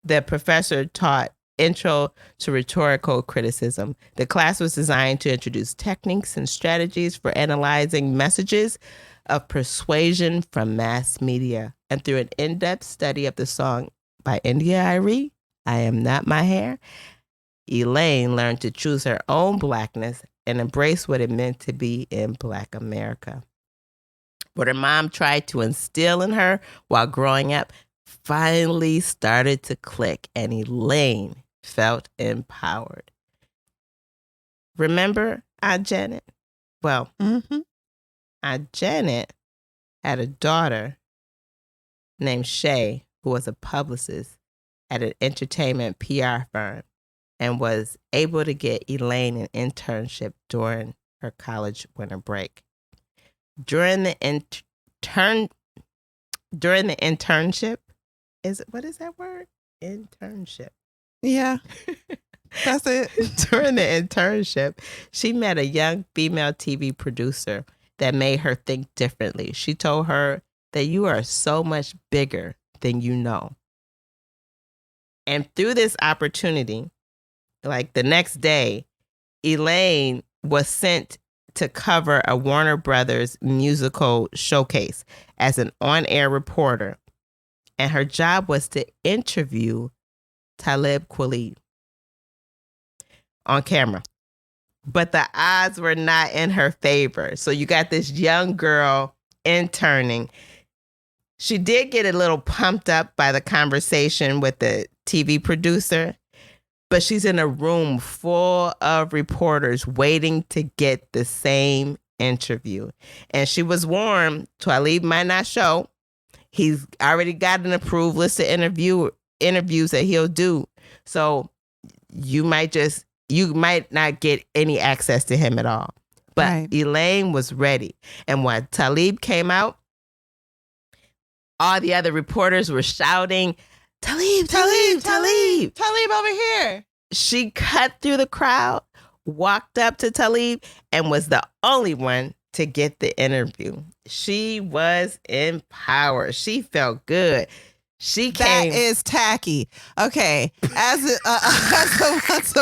The professor taught Intro to Rhetorical Criticism. The class was designed to introduce techniques and strategies for analyzing messages of persuasion from mass media. And through an in-depth study of the song by India.Arie, I Am Not My Hair, Elaine learned to choose her own Blackness and embrace what it meant to be in Black America. What her mom tried to instill in her while growing up finally started to click, and Elaine felt empowered. Remember Aunt Janet? Well, Aunt Janet had a daughter named Shay who was a publicist at an entertainment PR firm and was able to get Elaine an internship during her college winter break. During the internship, what is that word? Internship. Yeah, that's it. During the internship, she met a young female TV producer that made her think differently. She told her that you are so much bigger than you know. And through this opportunity, like the next day, Elaine was sent to cover a Warner Brothers musical showcase as an on-air reporter. And her job was to interview Talib Kweli on camera. But the odds were not in her favor. So you got this young girl interning. She did get a little pumped up by the conversation with the TV producer, but she's in a room full of reporters waiting to get the same interview. And she was warned, Talib might not show. He's already got an approved list of interviews that he'll do. So you might not get any access to him at all. But right. Elaine was ready. And when Talib came out, all the other reporters were shouting, Talib, Talib, Talib. Talib over here. She cut through the crowd, walked up to Talib, and was the only one to get the interview. She was empowered. She felt good. That is tacky. Okay, as a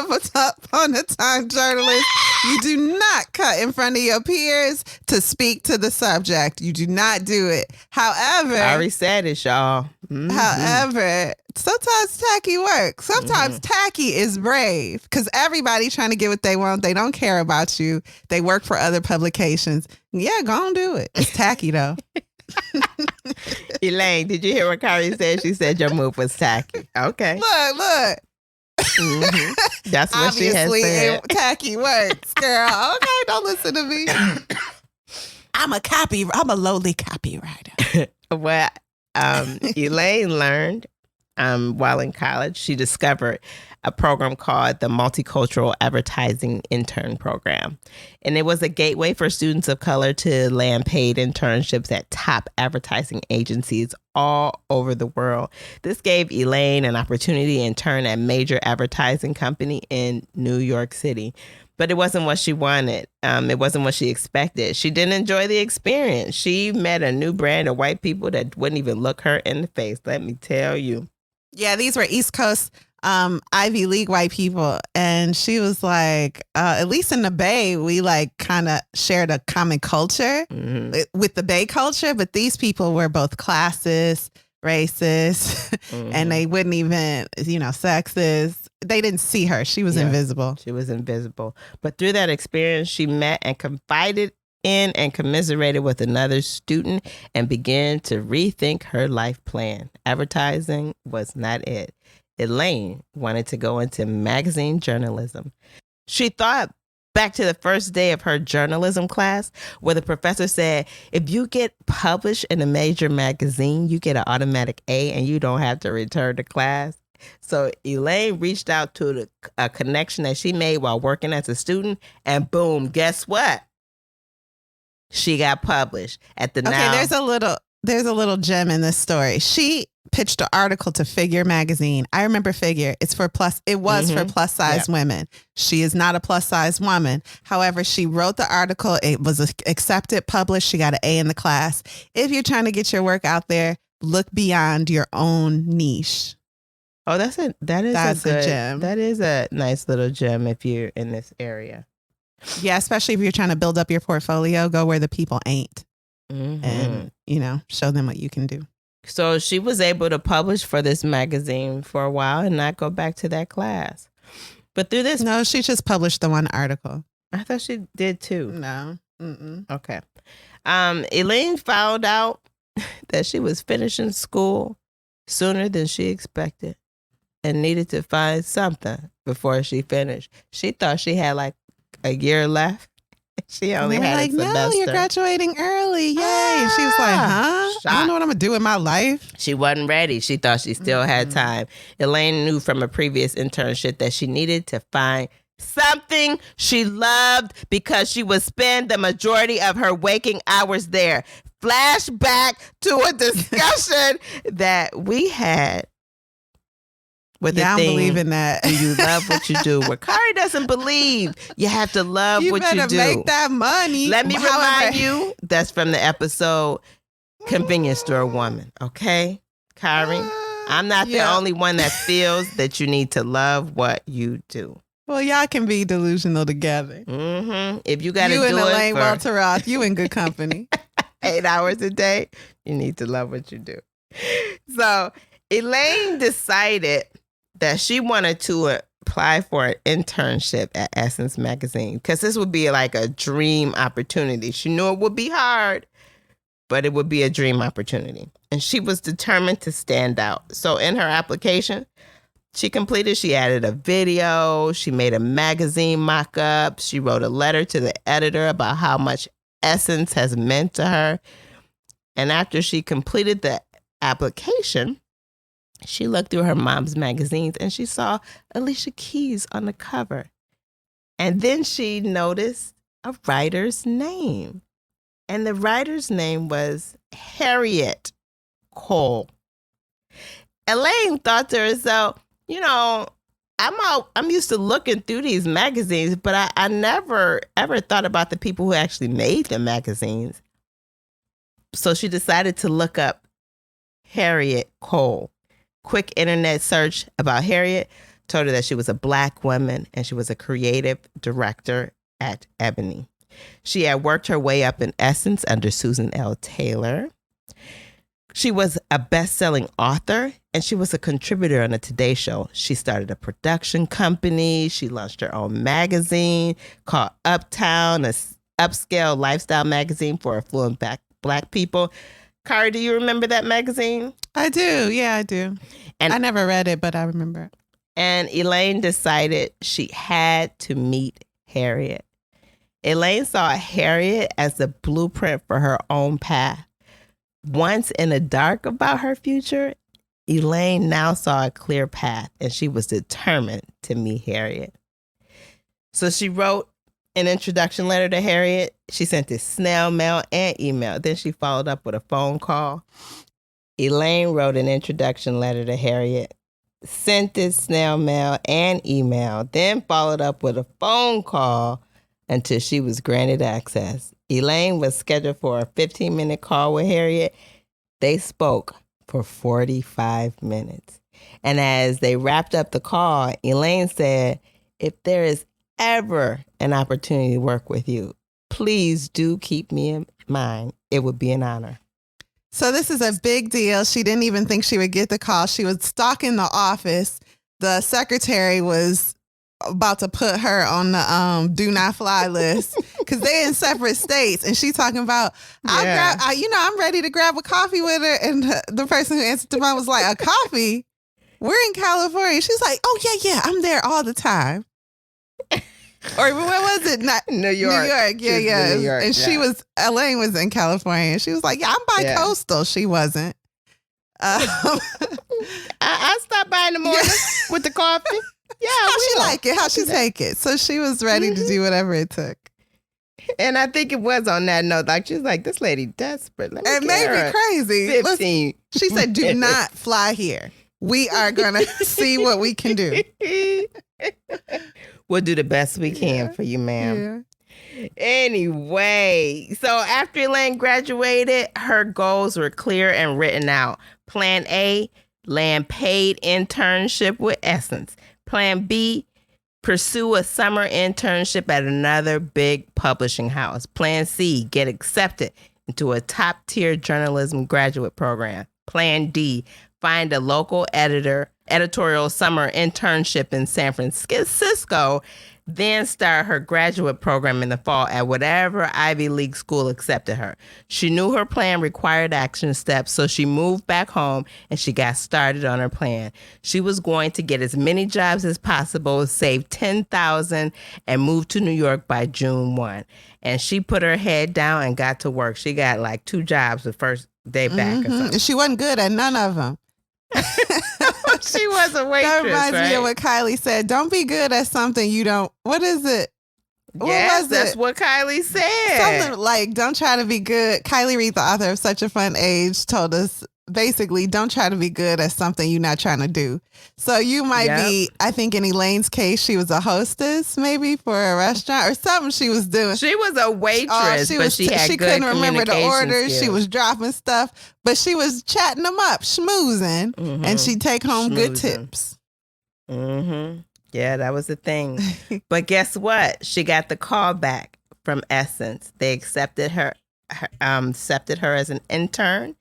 once upon a time journalist, you do not cut in front of your peers to speak to the subject. You do not do it. However, I already said it, y'all. Mm-hmm. However, sometimes tacky works. Sometimes tacky is brave because everybody trying to get what they want. They don't care about you. They work for other publications. Yeah, go on do it. It's tacky though. Elaine, did you hear what Kari said? She said your move was tacky. Okay. Look. Mm-hmm. That's what she has said. Tacky works, girl. Okay, don't listen to me. I'm a lowly copywriter. Well, Elaine learned while in college, she discovered a program called the Multicultural Advertising Intern Program. And it was a gateway for students of color to land paid internships at top advertising agencies all over the world. This gave Elaine an opportunity to intern at a major advertising company in New York City. But it wasn't what she wanted. It wasn't what she expected. She didn't enjoy the experience. She met a new brand of white people that wouldn't even look her in the face. Let me tell you. Yeah, these were East Coast Ivy League white people. And she was like, at least in the Bay, we like kind of shared a common culture with the Bay culture. But these people were both classist, racist, and they wouldn't even, sexist. They didn't see her. She was invisible. She was invisible. But through that experience, she met and confided in and commiserated with another student and began to rethink her life plan. Advertising was not it. Elaine wanted to go into magazine journalism. She thought back to the first day of her journalism class where the professor said, if you get published in a major magazine, you get an automatic A and you don't have to return to class. So Elaine reached out to a connection that she made while working as a student, and boom, guess what? She got published at the now. There's a little gem in this story. She pitched an article to Figure magazine. I remember Figure. For plus size women. She is not a plus size woman. However, she wrote the article. It was accepted, published. She got an A in the class. If you're trying to get your work out there, look beyond your own niche. Oh, that's a gem. That is a nice little gem if you're in this area. Yeah, especially if you're trying to build up your portfolio, go where the people ain't. And, show them what you can do. So she was able to publish for this magazine for a while and not go back to that class. But through this... No, she just published the one article. I thought she did too. No. Mm-mm. Okay. Elaine found out that she was finishing school sooner than she expected and needed to find something before she finished. She thought she had like a year left. She only had a semester. No, you're graduating early. Yay. And she was like, huh? Shocked. I don't know what I'm going to do in my life. She wasn't ready. She thought she still had time. Elaine knew from a previous internship that she needed to find something she loved because she would spend the majority of her waking hours there. Flashback to a discussion that we had with the thing. I don't believe in that. Do you love what you do? Where Kari doesn't believe you have to love what you do. You better make that money. Let me remind you, that's from the episode Convenience Store Woman. Okay, Kari? I'm not the only one that feels that you need to love what you do. Well, y'all can be delusional together. If you got to do it You and Elaine Welteroth, you in good company. 8 hours a day, you need to love what you do. So Elaine decided that she wanted to apply for an internship at Essence Magazine because this would be like a dream opportunity. She knew it would be hard, but it would be a dream opportunity. And she was determined to stand out. So in her application, she added a video, she made a magazine mock-up, she wrote a letter to the editor about how much Essence has meant to her. And after she completed the application, she looked through her mom's magazines and she saw Alicia Keys on the cover. And then she noticed a writer's name. And the writer's name was Harriet Cole. Elaine thought to herself, I'm used to looking through these magazines, but I never ever thought about the people who actually made the magazines. So she decided to look up Harriet Cole. Quick internet search about Harriet told her that she was a Black woman and she was a creative director at Ebony. She had worked her way up in Essence under Susan L. Taylor. She was a best-selling author, and she was a contributor on the Today Show. She started a production company. She launched her own magazine called Uptown, a upscale lifestyle magazine for affluent Black people. Kari, do you remember that magazine? I do. Yeah, I do. And I never read it, but I remember it. And Elaine decided she had to meet Harriet. Elaine saw Harriet as the blueprint for her own path. Once in the dark about her future, Elaine now saw a clear path, and she was determined to meet Harriet. So she wrote an introduction letter to Harriet. She sent it snail mail and email. Then she followed up with a phone call. Elaine wrote an introduction letter to Harriet, sent it snail mail and email, then followed up with a phone call until she was granted access. Elaine was scheduled for a 15-minute call with Harriet. They spoke for 45 minutes. And as they wrapped up the call, Elaine said, "If there is ever an opportunity to work with you, please do keep me in mind. It would be an honor." So this is a big deal. She didn't even think she would get the call. She was stalking the office. The secretary was about to put her on the do not fly list because they're in separate states, and she's talking about I'm ready to grab a coffee with her, and the person who answered the phone was like, "A coffee? We're in California." She's like, "Oh yeah, I'm there all the time." Or where was it? Not New York. New York, yeah. New York, and Elaine was in California, and she was like, "Yeah, I'm bi-coastal." She wasn't. I stopped by in the morning with the coffee. Yeah, how she like it, how she take it. So she was ready to do whatever it took. And I think it was on that note, like she's like, this lady desperate. It made me crazy. 15. She said, "Do not fly here. We are gonna see what we can do. We'll do the best we can for you, ma'am." Yeah. Anyway, so after Elaine graduated, her goals were clear and written out. Plan A, land paid internship with Essence. Plan B, pursue a summer internship at another big publishing house. Plan C, get accepted into a top-tier journalism graduate program. Plan D, find a local editorial summer internship in San Francisco, then start her graduate program in the fall at whatever Ivy League school accepted her. She knew her plan required action steps, so she moved back home and she got started on her plan. She was going to get as many jobs as possible, save $10,000, and move to New York by June 1. And she put her head down and got to work. She got like 2 jobs the first day back. Or something. She wasn't good at none of them. She was a waitress. That reminds me of what Kylie said. Don't be good at something you don't. What is it? Yes, that's what Kylie said. Something like, don't try to be good. Kylie Reed, the author of Such a Fun Age, told us basically, don't try to be good at something you're not trying to do. So you might be, I think in Elaine's case, she was a hostess maybe for a restaurant or something she was doing. She was a waitress, but she had she good couldn't remember the orders. skills. She was dropping stuff, but she was chatting them up, schmoozing, and she'd take home good tips. Mm-hmm. Yeah, that was the thing. But guess what? She got the call back from Essence. They accepted her as an intern.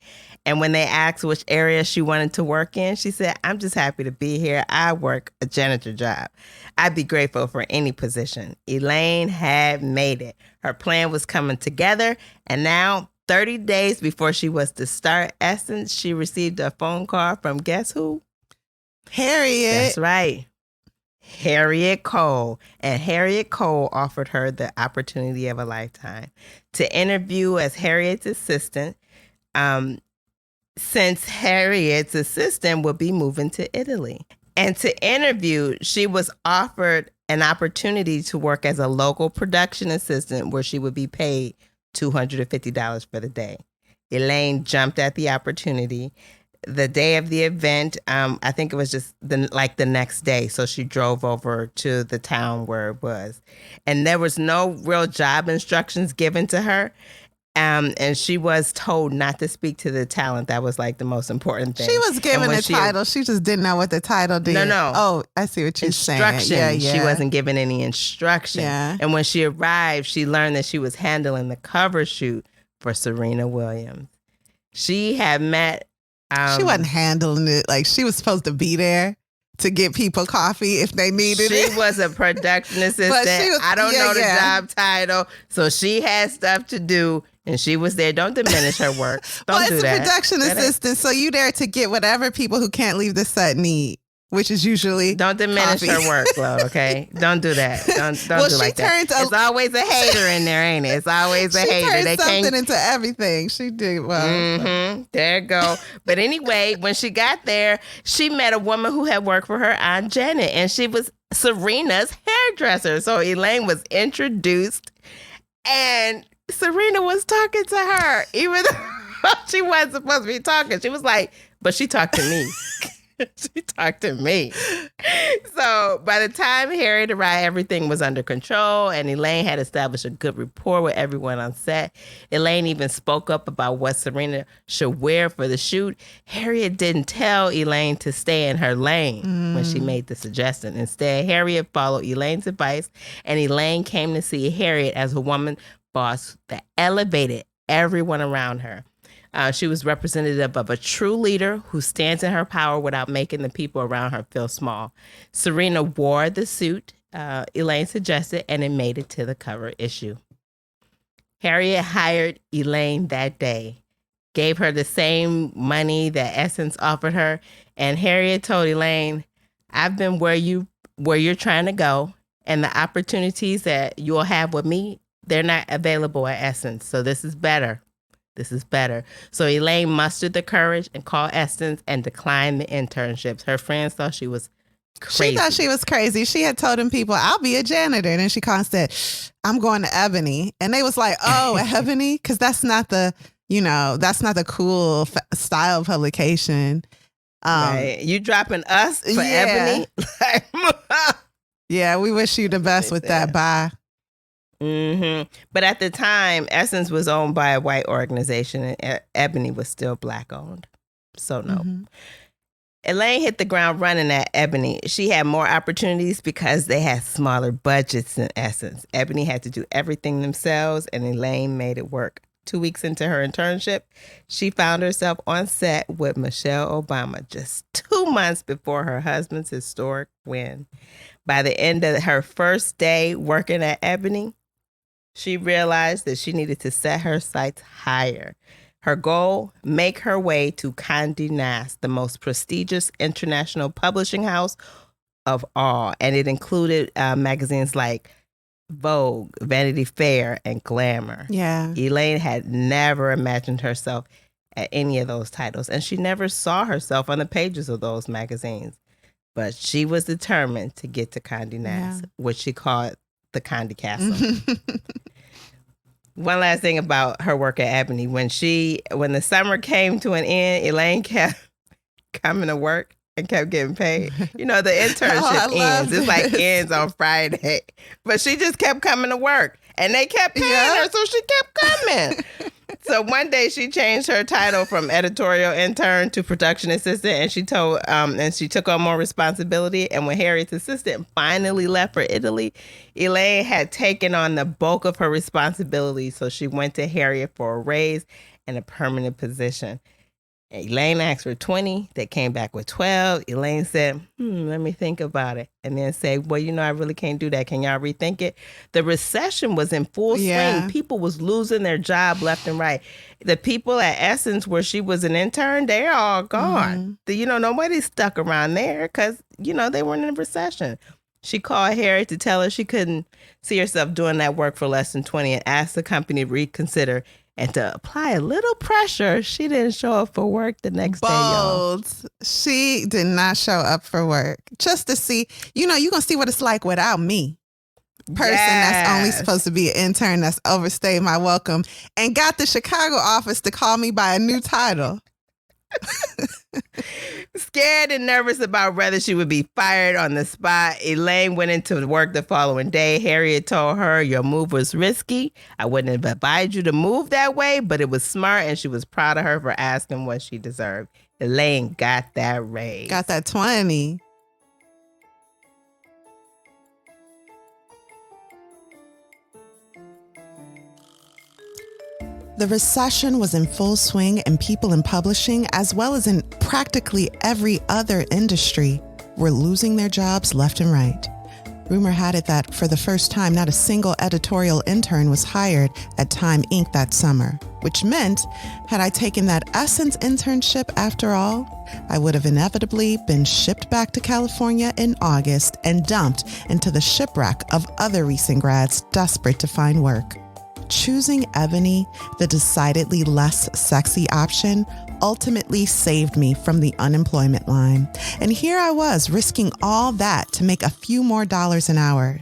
And when they asked which area she wanted to work in, she said, "I'm just happy to be here. I work a janitor job. I'd be grateful for any position." Elaine had made it. Her plan was coming together. And now, 30 days before she was to start Essence, she received a phone call from guess who? Harriet. That's right. Harriet Cole. And Harriet Cole offered her the opportunity of a lifetime to interview as Harriet's assistant, since Harriet's assistant would be moving to Italy. And to interview, she was offered an opportunity to work as a local production assistant where she would be paid $250 for the day. Elaine jumped at the opportunity. The day of the event, I think it was just the next day. So she drove over to the town where it was. And there was no real job instructions given to her. And she was told not to speak to the talent. That was like the most important thing. She was given a title. She just didn't know what the title did. No. Oh, I see what you're saying. Instruction. She wasn't given any instruction. Yeah. And when she arrived, she learned that she was handling the cover shoot for Serena Williams. She had met... she wasn't handling it. Like, she was supposed to be there to get people coffee if they needed it. She was a production assistant. I don't know the job title. So she had stuff to do. And she was there. Don't diminish her work. Don't do that. It's a production assistant, so you there to get whatever people who can't leave the set need, which is usually Don't diminish coffee. her workload, okay? Don't do that. Don't do like that. It's always a hater in there, ain't it? It's always a hater. She turned something into everything. She did well. Mm-hmm. There you go. But anyway, when she got there, she met a woman who had worked for her Aunt Janet, and she was Serena's hairdresser. So Elaine was introduced, and Serena was talking to her, even though she wasn't supposed to be talking. She was like, but she talked to me. She talked to me. So by the time Harriet arrived, everything was under control, and Elaine had established a good rapport with everyone on set. Elaine even spoke up about what Serena should wear for the shoot. Harriet didn't tell Elaine to stay in her lane when she made the suggestion. Instead, Harriet followed Elaine's advice, and Elaine came to see Harriet as a woman boss that elevated everyone around her. She was representative of a true leader who stands in her power without making the people around her feel small. Serena wore the suit Elaine suggested, and it made it to the cover issue. Harriet hired Elaine that day, gave her the same money that Essence offered her, and Harriet told Elaine, "I've been where you're trying to go, and the opportunities that you'll have with me, they're not available at Essence. So this is better. This is better." So Elaine mustered the courage and called Essence and declined the internships. Her friends thought she was crazy. She thought she was crazy. She had told them people, "I'll be a janitor." And then she called and said, "I'm going to Ebony." And they was like, "Oh, Ebony?" Because that's not the cool style of publication. Right. You dropping us for Ebony? Yeah, we wish you the best with that. Bye. Mm-hmm. But at the time, Essence was owned by a white organization, and Ebony was still black owned. So no. Mm-hmm. Elaine hit the ground running at Ebony. She had more opportunities because they had smaller budgets than Essence. Ebony had to do everything themselves, and Elaine made it work. 2 weeks into her internship, she found herself on set with Michelle Obama just 2 months before her husband's historic win. By the end of her first day working at Ebony, she realized that she needed to set her sights higher. Her goal, make her way to Condé Nast, the most prestigious international publishing house of all. And it included magazines like Vogue, Vanity Fair, and Glamour. Yeah. Elaine had never imagined herself at any of those titles, and she never saw herself on the pages of those magazines. But she was determined to get to Condé Nast, which she called the Condé Castle. One last thing about her work at Ebony. When the summer came to an end, Elaine kept coming to work and kept getting paid. You know, the internship ends. It's like ends on Friday. But she just kept coming to work. And they kept paying her, so she kept coming. So one day she changed her title from editorial intern to production assistant, and she took on more responsibility. And when Harriet's assistant finally left for Italy, Elaine had taken on the bulk of her responsibility. So she went to Harriet for a raise and a permanent position. Elaine asked for 20. They came back with 12. Elaine said, let me think about it. And then say, well, I really can't do that. Can y'all rethink it? The recession was in full swing. People was losing their job left and right. The people at Essence, where she was an intern, they're all gone. Nobody's stuck around there because, they were in a recession. She called Harriet to tell her she couldn't see herself doing that work for less than 20 and asked the company to reconsider and to apply a little pressure. She didn't show up for work the next day, y'all. She did not show up for work just to see, you're going to see what it's like without me. That's only supposed to be an intern that's overstayed my welcome and got the Chicago office to call me by a new title. Scared and nervous about whether she would be fired on the spot, Elaine went into work the following day. Harriet told her, your move was risky. I wouldn't have advised you to move that way, but it was smart, and she was proud of her for asking what she deserved. Elaine got that raise. Got that 20. The recession was in full swing, and people in publishing, as well as in practically every other industry, were losing their jobs left and right. Rumor had it that for the first time, not a single editorial intern was hired at Time Inc. that summer, which meant, had I taken that Essence internship after all, I would have inevitably been shipped back to California in August and dumped into the shipwreck of other recent grads desperate to find work. Choosing Ebony, the decidedly less sexy option, ultimately saved me from the unemployment line. And here I was risking all that to make a few more dollars an hour.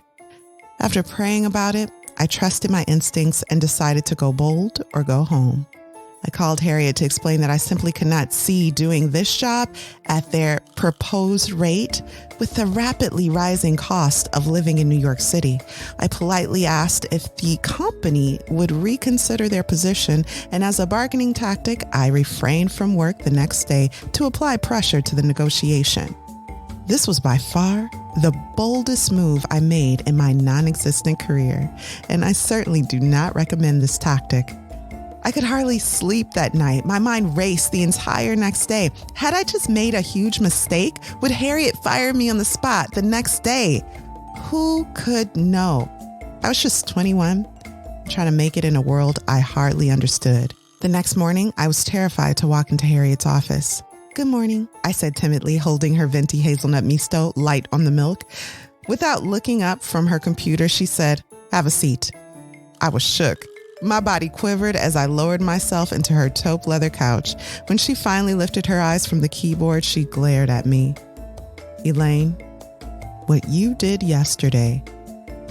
After praying about it, I trusted my instincts and decided to go bold or go home. I called Harriet to explain that I simply could not see doing this job at their proposed rate with the rapidly rising cost of living in New York City. I politely asked if the company would reconsider their position, and as a bargaining tactic, I refrained from work the next day to apply pressure to the negotiation. This was by far the boldest move I made in my non-existent career, and I certainly do not recommend this tactic. I could hardly sleep that night. My mind raced the entire next day. Had I just made a huge mistake? Would Harriet fire me on the spot the next day? Who could know? I was just 21, trying to make it in a world I hardly understood. The next morning, I was terrified to walk into Harriet's office. Good morning, I said timidly, holding her venti hazelnut misto light on the milk. Without looking up from her computer, she said, have a seat. I was shook. My body quivered as I lowered myself into her taupe leather couch. When she finally lifted her eyes from the keyboard, she glared at me. Elaine, what you did yesterday.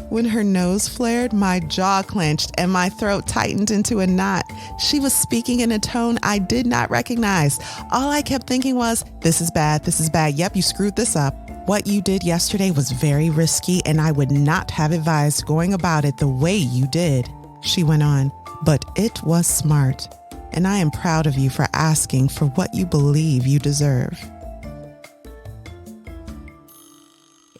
When her nose flared, my jaw clenched and my throat tightened into a knot. She was speaking in a tone I did not recognize. All I kept thinking was, this is bad, this is bad. Yep, you screwed this up. What you did yesterday was very risky, and I would not have advised going about it the way you did. She went on, but it was smart, and I am proud of you for asking for what you believe you deserve.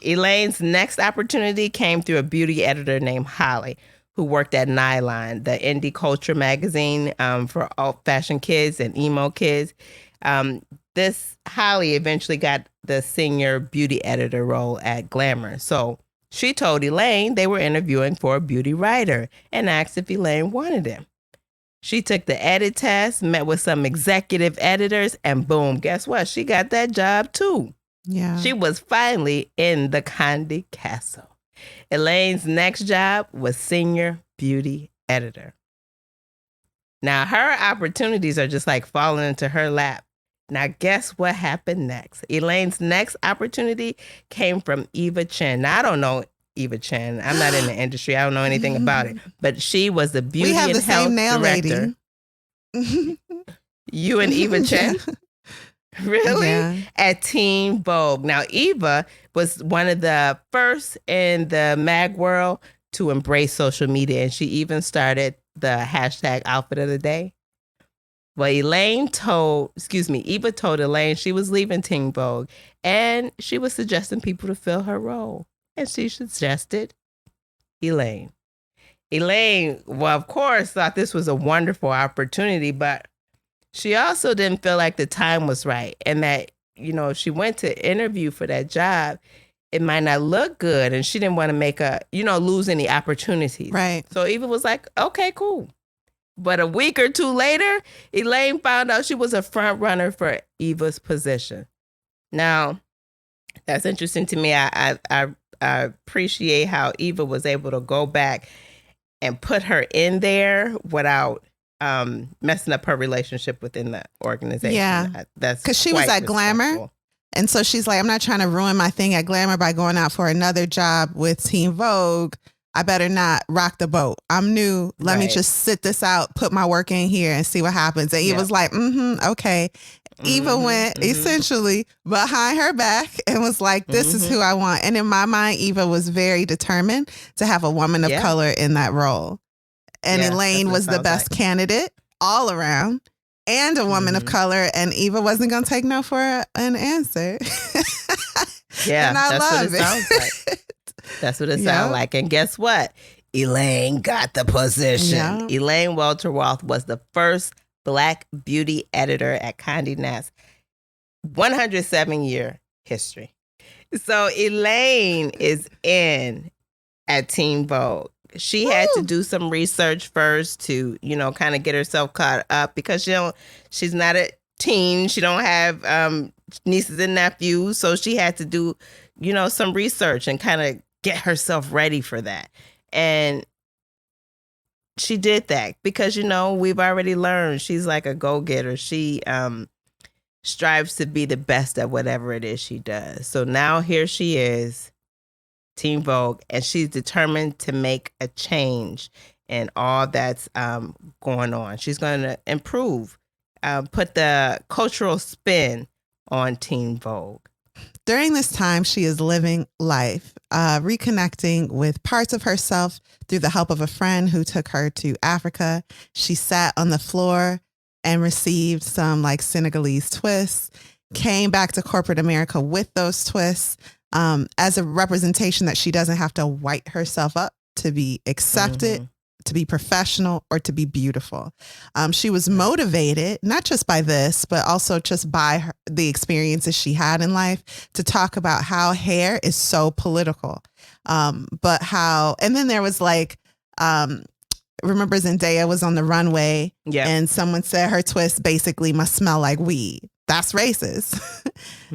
Elaine's next opportunity came through a beauty editor named Holly, who worked at Nylon, the indie culture magazine for all fashion kids and emo kids. This Holly eventually got the senior beauty editor role at Glamour. So she told Elaine they were interviewing for a beauty writer and asked if Elaine wanted him. She took the edit test, met with some executive editors, and boom, guess what? She got that job too. Yeah. She was finally in the Condé Castle. Elaine's next job was senior beauty editor. Now, her opportunities are just like falling into her lap. Now, guess what happened next? Elaine's next opportunity came from Eva Chen. Now, I don't know Eva Chen. I'm not in the industry. I don't know anything about it. But she was the beauty and health director. Lady. You and Eva Chen? Yeah. Really? Yeah. At Teen Vogue. Now, Eva was one of the first in the mag world to embrace social media, and she even started the hashtag outfit of the day. Well, Eva told Elaine she was leaving Teen Vogue, and she was suggesting people to fill her role. And she suggested Elaine. Elaine, well, of course, thought this was a wonderful opportunity, but she also didn't feel like the time was right, and that, if she went to interview for that job, it might not look good, and she didn't want to lose any opportunities. Right. So Eva was like, okay, cool. But a week or two later, Elaine found out she was a front runner for Eva's position. Now, that's interesting to me. I appreciate how Eva was able to go back and put her in there without messing up her relationship within the organization. Yeah. That's because she was at Glamour. And so she's like, I'm not trying to ruin my thing at Glamour by going out for another job with Teen Vogue. I better not rock the boat. I'm new. Let me just sit this out, put my work in here and see what happens. And Eva was like, okay. Eva went essentially behind her back and was like, this is who I want. And in my mind, Eva was very determined to have a woman of color in that role. And Elaine was the best candidate all around and a woman of color. And Eva wasn't going to take no for an answer. And I love what it sounds like. That's what it sounds like. And guess what? Elaine got the position. Yeah. Elaine Welteroth was the first Black beauty editor at Condé Nast. 107-year history. So Elaine is in at Teen Vogue. She had to do some research first to, kind of get herself caught up because she's not a teen. She don't have nieces and nephews. So she had to do, some research and kind of get herself ready for that. And she did that because, we've already learned she's like a go-getter. She strives to be the best at whatever it is she does. So now here she is, Teen Vogue, and she's determined to make a change in all that's going on. She's going to improve, put the cultural spin on Teen Vogue. During this time, she is living life, reconnecting with parts of herself through the help of a friend who took her to Africa. She sat on the floor and received some Senegalese twists, came back to corporate America with those twists as a representation that she doesn't have to white herself up to be accepted, to be professional, or to be beautiful. She was motivated, not just by this, but also just by the experiences she had in life to talk about how hair is so political. And then there was remember Zendaya was on the runway and someone said her twist basically must smell like weed. That's racist.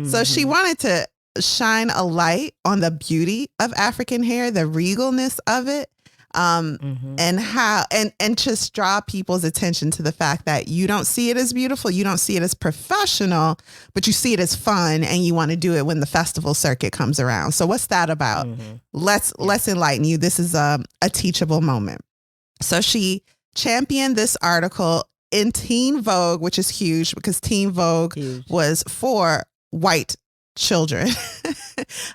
So she wanted to shine a light on the beauty of African hair, the regalness of it. And how and just draw people's attention to the fact that you don't see it as beautiful, you don't see it as professional, but you see it as fun, and you want to do it when the festival circuit comes around. So what's that about? Let's enlighten you. This is a teachable moment. So she championed this article in Teen Vogue, which is huge because Teen Vogue was for white children.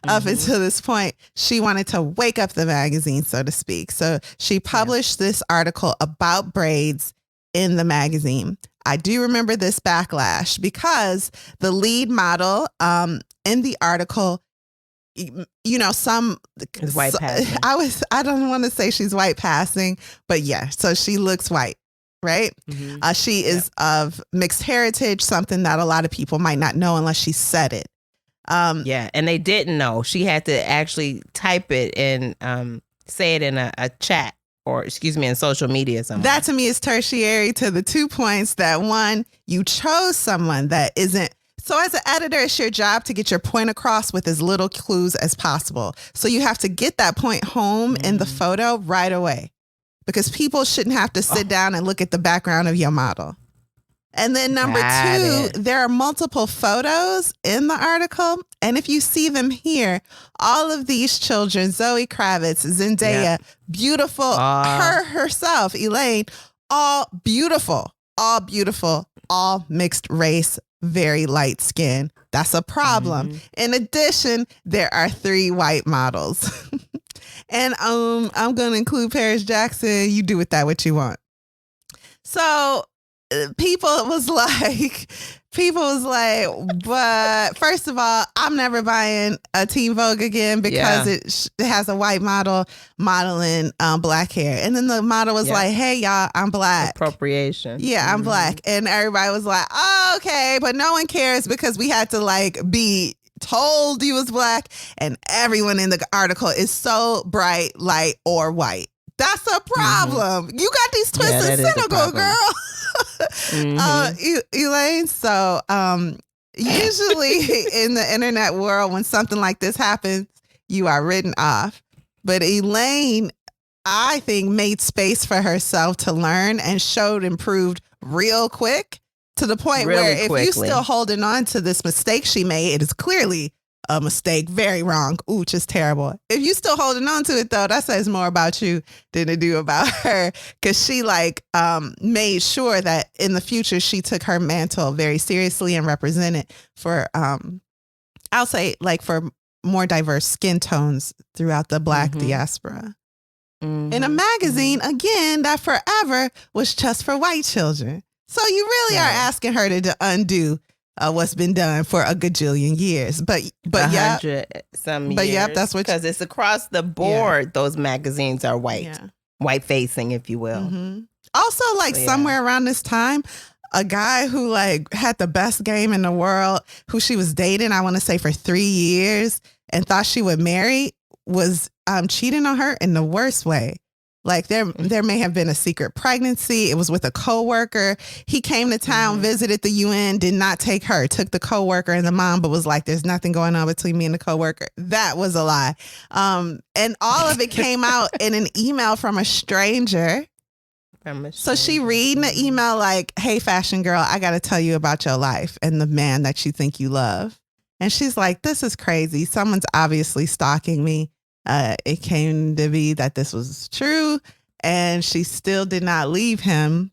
Up until this point, she wanted to wake up the magazine, so to speak. So she published this article about braids in the magazine. I do remember this backlash because the lead model in the article, some is white passing. I don't want to say she's white passing, but yeah, so she looks white. Right? She is of mixed heritage, something that a lot of people might not know unless she said it. And they didn't know. She had to actually type it and say it in a chat in social media somewhere. That to me is tertiary to the 2 points that one, you chose someone that isn't. So as an editor, it's your job to get your point across with as little clues as possible. So you have to get that point home in the photo right away because people shouldn't have to sit down and look at the background of your model. And then number two, there are multiple photos in the article. And if you see them here, all of these children, Zoe Kravitz, Zendaya, beautiful, herself, Elaine, all beautiful, all mixed race, very light skin. That's a problem. In addition, there are 3 white models. And I'm going to include Paris Jackson. You do with that what you want. So people was like, but first of all, I'm never buying a Teen Vogue again because it has a white model modeling black hair. And then the model was like, hey, y'all, I'm black. Appropriation. Yeah, I'm black. And everybody was like, oh, okay. But no one cares because we had to be told you was black. And everyone in the article is so bright, light, or white. That's a problem. You got these twists in Senegal, girl. Elaine. So usually in the internet world, when something like this happens, you are written off. But Elaine, I think, made space for herself to learn and showed improved real quick, to the point Really where if quickly. you still holding on to this mistake she made, it is clearly a mistake, very wrong, ooh, just terrible. If you still holding on to it though, that says more about you than it do about her, because she made sure that in the future she took her mantle very seriously and represented for I'll say for more diverse skin tones throughout the Black diaspora. In a magazine, again, that forever was just for white children. So you really are asking her to undo what's been done for a gajillion years. But yeah, some years. But yeah, that's what, because it's across the board. Those magazines are white, white facing, if you will. Also, somewhere around this time, a guy who had the best game in the world, who she was dating, I want to say for 3 years, and thought she would marry, was cheating on her in the worst way. There may have been a secret pregnancy. It was with a coworker. He came to town, visited the UN, did not take her, took the coworker and the mom, but was like, there's nothing going on between me and the coworker. That was a lie. And all of it came out in an email from a stranger. So she reading the email hey, fashion girl, I got to tell you about your life and the man that you think you love. And she's like, this is crazy. Someone's obviously stalking me. It came to be that this was true, and she still did not leave him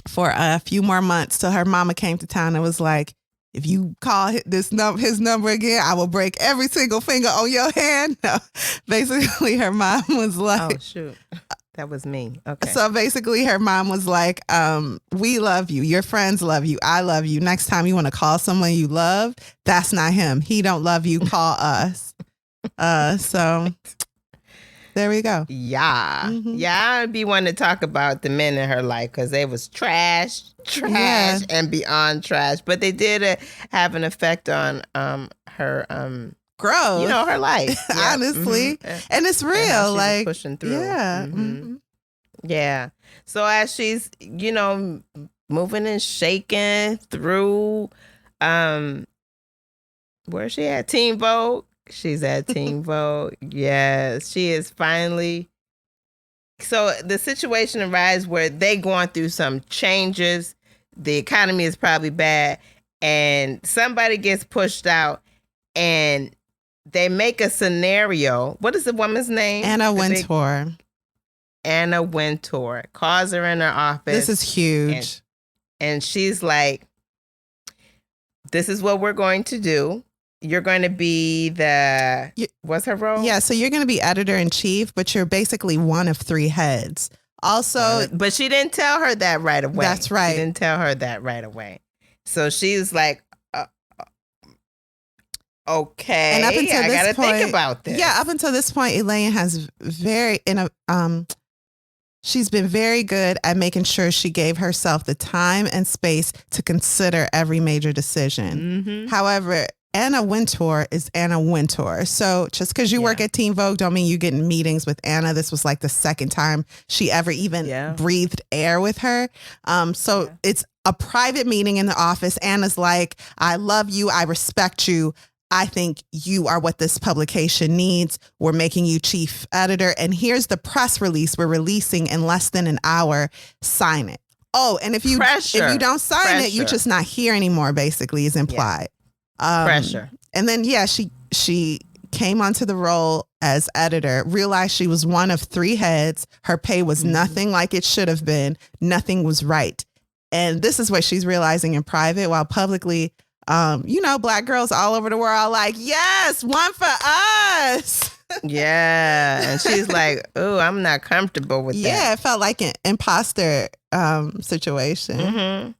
for a few more months till her mama came to town and was like, if you call his number again, I will break every single finger on your hand. No. Basically, her mom was like, oh, shoot. That was me. Okay. So basically, her mom was like, we love you. Your friends love you. I love you. Next time you want to call someone you love, that's not him. He don't love you. Call us. So there we go. Yeah. Yeah, I'd be one to talk about the men in her life because they was trash, and beyond trash. But they did have an effect on her growth. Her life. Yeah. Honestly. And it's real. And pushing through. Yeah. Yeah. So as she's, moving and shaking through where's she at? Teen Vogue. She's at Teen Vogue. Yes, she is finally. So the situation arises where they going through some changes. The economy is probably bad, and somebody gets pushed out, and they make a scenario. What is the woman's name? Anna Wintour. Anna Wintour calls her in her office. This is huge. And she's like, this is what we're going to do. You're going to be what's her role? Yeah, so you're going to be editor-in-chief, but you're basically one of 3 heads. Also, but she didn't tell her that right away. That's right. She didn't tell her that right away. So she's like, okay, and up until I got to think about this. Yeah, up until this point, Elaine has she's been very good at making sure she gave herself the time and space to consider every major decision. However, Anna Wintour is Anna Wintour. So just because you work at Teen Vogue don't mean you get in meetings with Anna. This was the second time she ever even breathed air with her. It's a private meeting in the office. Anna's like, I love you. I respect you. I think you are what this publication needs. We're making you chief editor. And here's the press release we're releasing in less than an hour. Sign it. Oh, and if you don't sign it, you're just not here anymore, basically, is implied. Pressure. And then, she came onto the role as editor, realized she was one of 3 heads. Her pay was nothing like it should have been. Nothing was right. And this is what she's realizing in private, while publicly, Black girls all over the world are like, yes, one for us. Yeah. And she's like, oh, I'm not comfortable with that. Yeah, it felt like an imposter situation.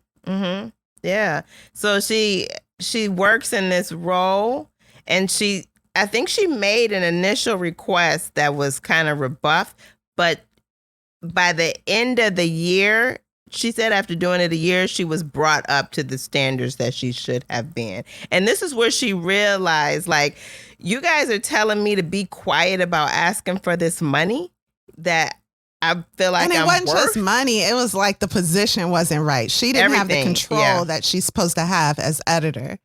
Yeah. So she works in this role, and I think she made an initial request that was kind of rebuffed, but by the end of the year, she said after doing it a year, she was brought up to the standards that she should have been. And this is where she realized, you guys are telling me to be quiet about asking for this money that I feel like and it I'm wasn't worth. Just money. It was like the position wasn't right. She didn't have the control that she's supposed to have as editor.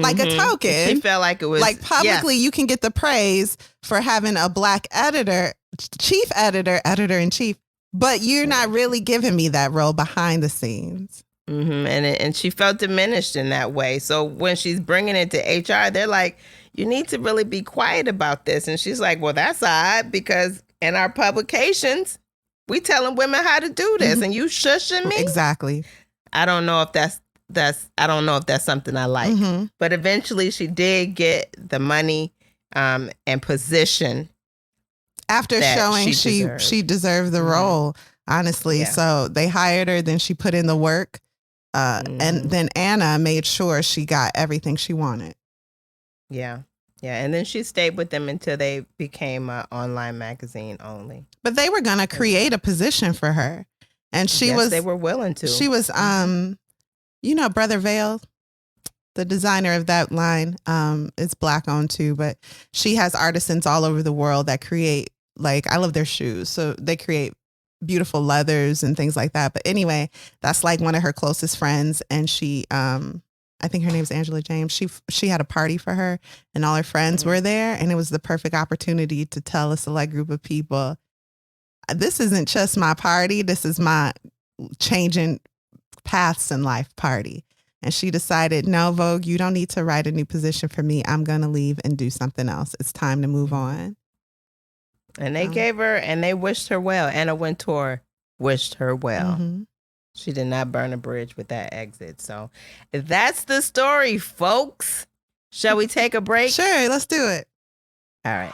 like a token. She felt like it was like publicly you can get the praise for having a Black editor, chief editor, editor-in-chief, but you're not really giving me that role behind the scenes. And she felt diminished in that way. So when she's bringing it to HR, they're like, you need to really be quiet about this. And she's like, well, that's odd, because in our publications, we telling women how to do this, and you shushing me. Exactly. I don't know if that's something I like. But eventually she did get the money and position after showing she deserved the role, honestly. Yeah. So they hired her, then she put in the work, and then Anna made sure she got everything she wanted. Yeah. And then she stayed with them until they became an online magazine only. But they were going to create a position for her. And they were willing to. She was, Brother Vale, the designer of that line, is Black owned too, but she has artisans all over the world that create, I love their shoes. So they create beautiful leathers and things like that. But anyway, that's like one of her closest friends. And she, I think her name's Angela James. She had a party for her and all her friends were there. And it was the perfect opportunity to tell a select group of people, this isn't just my party. This is my changing paths in life party. And she decided, no, Vogue, you don't need to write a new position for me. I'm going to leave and do something else. It's time to move on. And they gave her, and they wished her well. Anna Wintour wished her well. She did not burn a bridge with that exit. So that's the story, folks. Shall we take a break? Sure, let's do it. All right.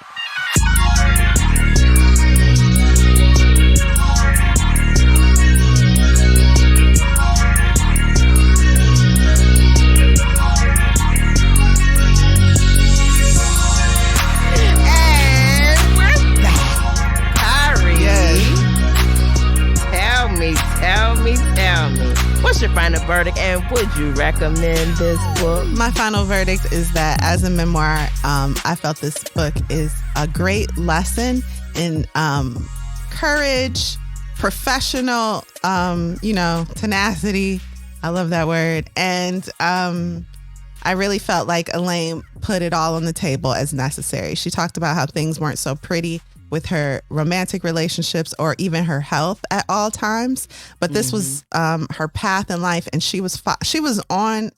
Tell me, what's your final verdict, and would you recommend this book? My final verdict is that as a memoir, I felt this book is a great lesson in courage, professional, tenacity. I love that word. And I really felt like Elaine put it all on the table as necessary. She talked about how things weren't so pretty with her romantic relationships or even her health at all times. But this was her path in life. And she was on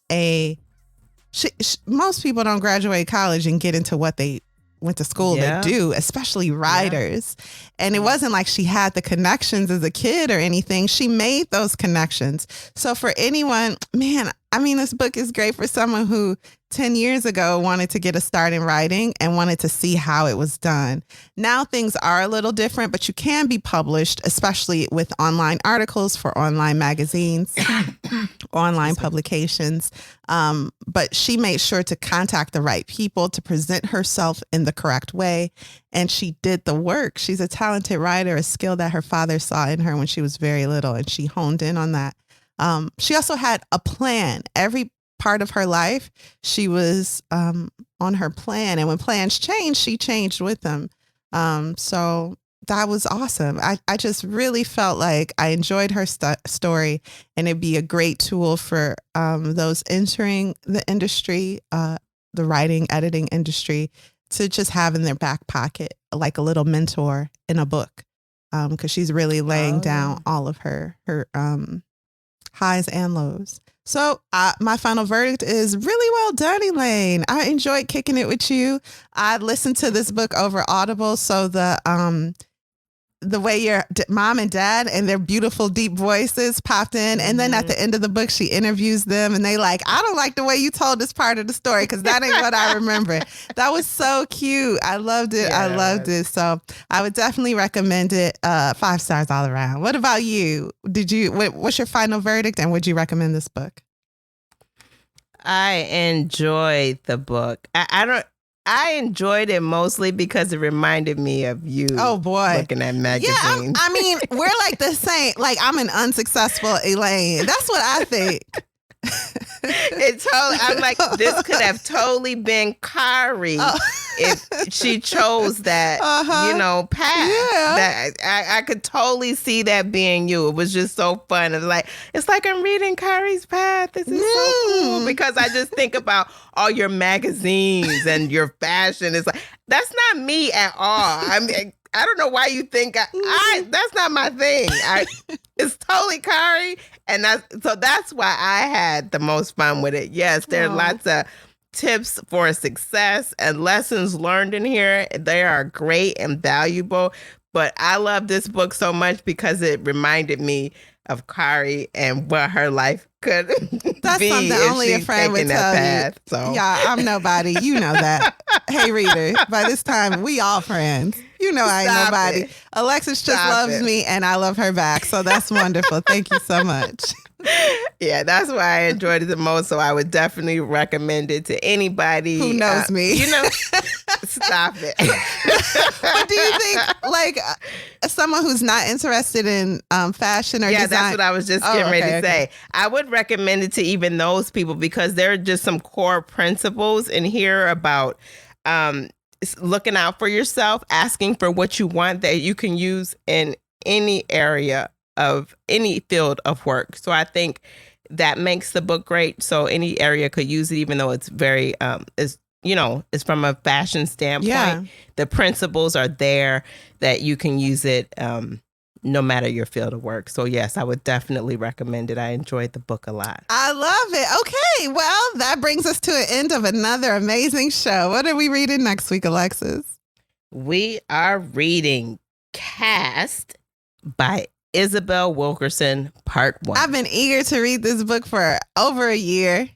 most people don't graduate college and get into what they went to school to do, especially writers. And it wasn't like she had the connections as a kid or anything. She made those connections. So for anyone, this book is great for someone who 10 years ago wanted to get a start in writing and wanted to see how it was done. Now things are a little different, but you can be published, especially with online articles for online magazines, online publications. But she made sure to contact the right people to present herself in the correct way. And she did the work. She's a talented writer, a skill that her father saw in her when she was very little, and she honed in on that. She also had a plan. Every part of her life, she was on her plan. And when plans changed, she changed with them. So that was awesome. I just really felt like I enjoyed her story, and it'd be a great tool for those entering the industry, the writing, editing industry, to just have in their back pocket, like a little mentor in a book. Because she's really laying down all of her highs and lows. So my final verdict is really well done, Elaine. I enjoyed kicking it with you. I listened to this book over Audible. So the way your mom and dad and their beautiful deep voices popped in. And then at the end of the book, she interviews them and they like, I don't like the way you told this part of the story because that ain't what I remember. That was so cute. I loved it. Yeah, I loved it. So I would definitely recommend it. 5 stars all around. What about you? What's your final verdict, and would you recommend this book? I enjoyed the book. I enjoyed it mostly because it reminded me of you. Oh boy, looking at magazines. Yeah, we're like the same. Like, I'm an unsuccessful Elaine. That's what I think. I'm like, this could have totally been Kari she chose that, path. Yeah. That I could totally see that being you. It was just so fun. It's like I'm reading Kari's path. This is so cool because I just think about all your magazines and your fashion. It's like, that's not me at all. I mean, I don't know why you think that's not my thing. It's totally Kari, and that's why I had the most fun with it. Yes, there are lots of tips for success and lessons learned in here. They are great and valuable. But I love this book so much because it reminded me of Kari and what her life could That's be something if only a she's friend would taken tell that you. path. So. Yeah, I'm nobody. You know that. Hey, reader, by this time, we all friends. You know I ain't Stop nobody. it. Alexis just Stop loves it. me, and I love her back. So that's wonderful. Thank you so much. Yeah, that's why I enjoyed it the most. So I would definitely recommend it to anybody Who knows me. Stop it. But do you think, someone who's not interested in fashion or design? That's what I was just getting ready to say. I would recommend it to even those people because there are just some core principles in here about looking out for yourself, asking for what you want that you can use in any area of any field of work. So I think that makes the book great. So any area could use it, even though it's very, it's from a fashion standpoint. Yeah. The principles are there that you can use it no matter your field of work. So yes, I would definitely recommend it. I enjoyed the book a lot. I love it. Okay, well, that brings us to an end of another amazing show. What are we reading next week, Alexis? We are reading Cast by Isabel Wilkerson, Part 1. I've been eager to read this book for over a year.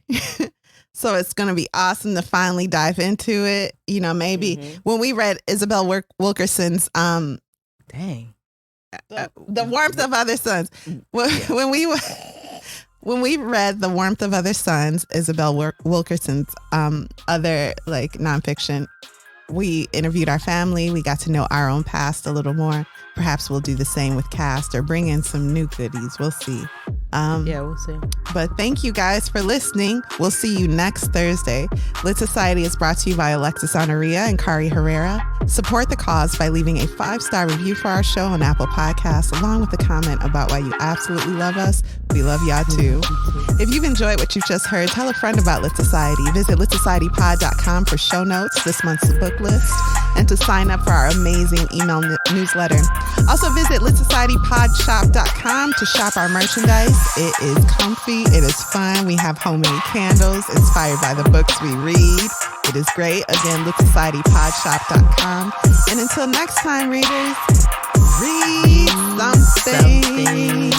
So it's going to be awesome to finally dive into it. Maybe when we read Isabel Wilkerson's The Warmth of Other Suns. When we read The Warmth of Other Suns, Isabel Wilkerson's other nonfiction, we interviewed our family. We got to know our own past a little more. Perhaps we'll do the same with Cast or bring in some new goodies. We'll see. We'll see. But thank you guys for listening. We'll see you next Thursday. Lit Society is brought to you by Alexis Honoria and Kari Herrera. Support the cause by leaving a 5-star review for our show on Apple Podcasts, along with a comment about why you absolutely love us. We love y'all too. If you've enjoyed what you've just heard, tell a friend about Lit Society. Visit litsocietypod.com for show notes, this month's book list, and to sign up for our amazing email newsletter. Also visit litsocietypodshop.com to shop our merchandise. It is comfy. It is fun. We have homemade candles inspired by the books we read. It is great. Again, litsocietypodshop.com. And until next time, readers, read something.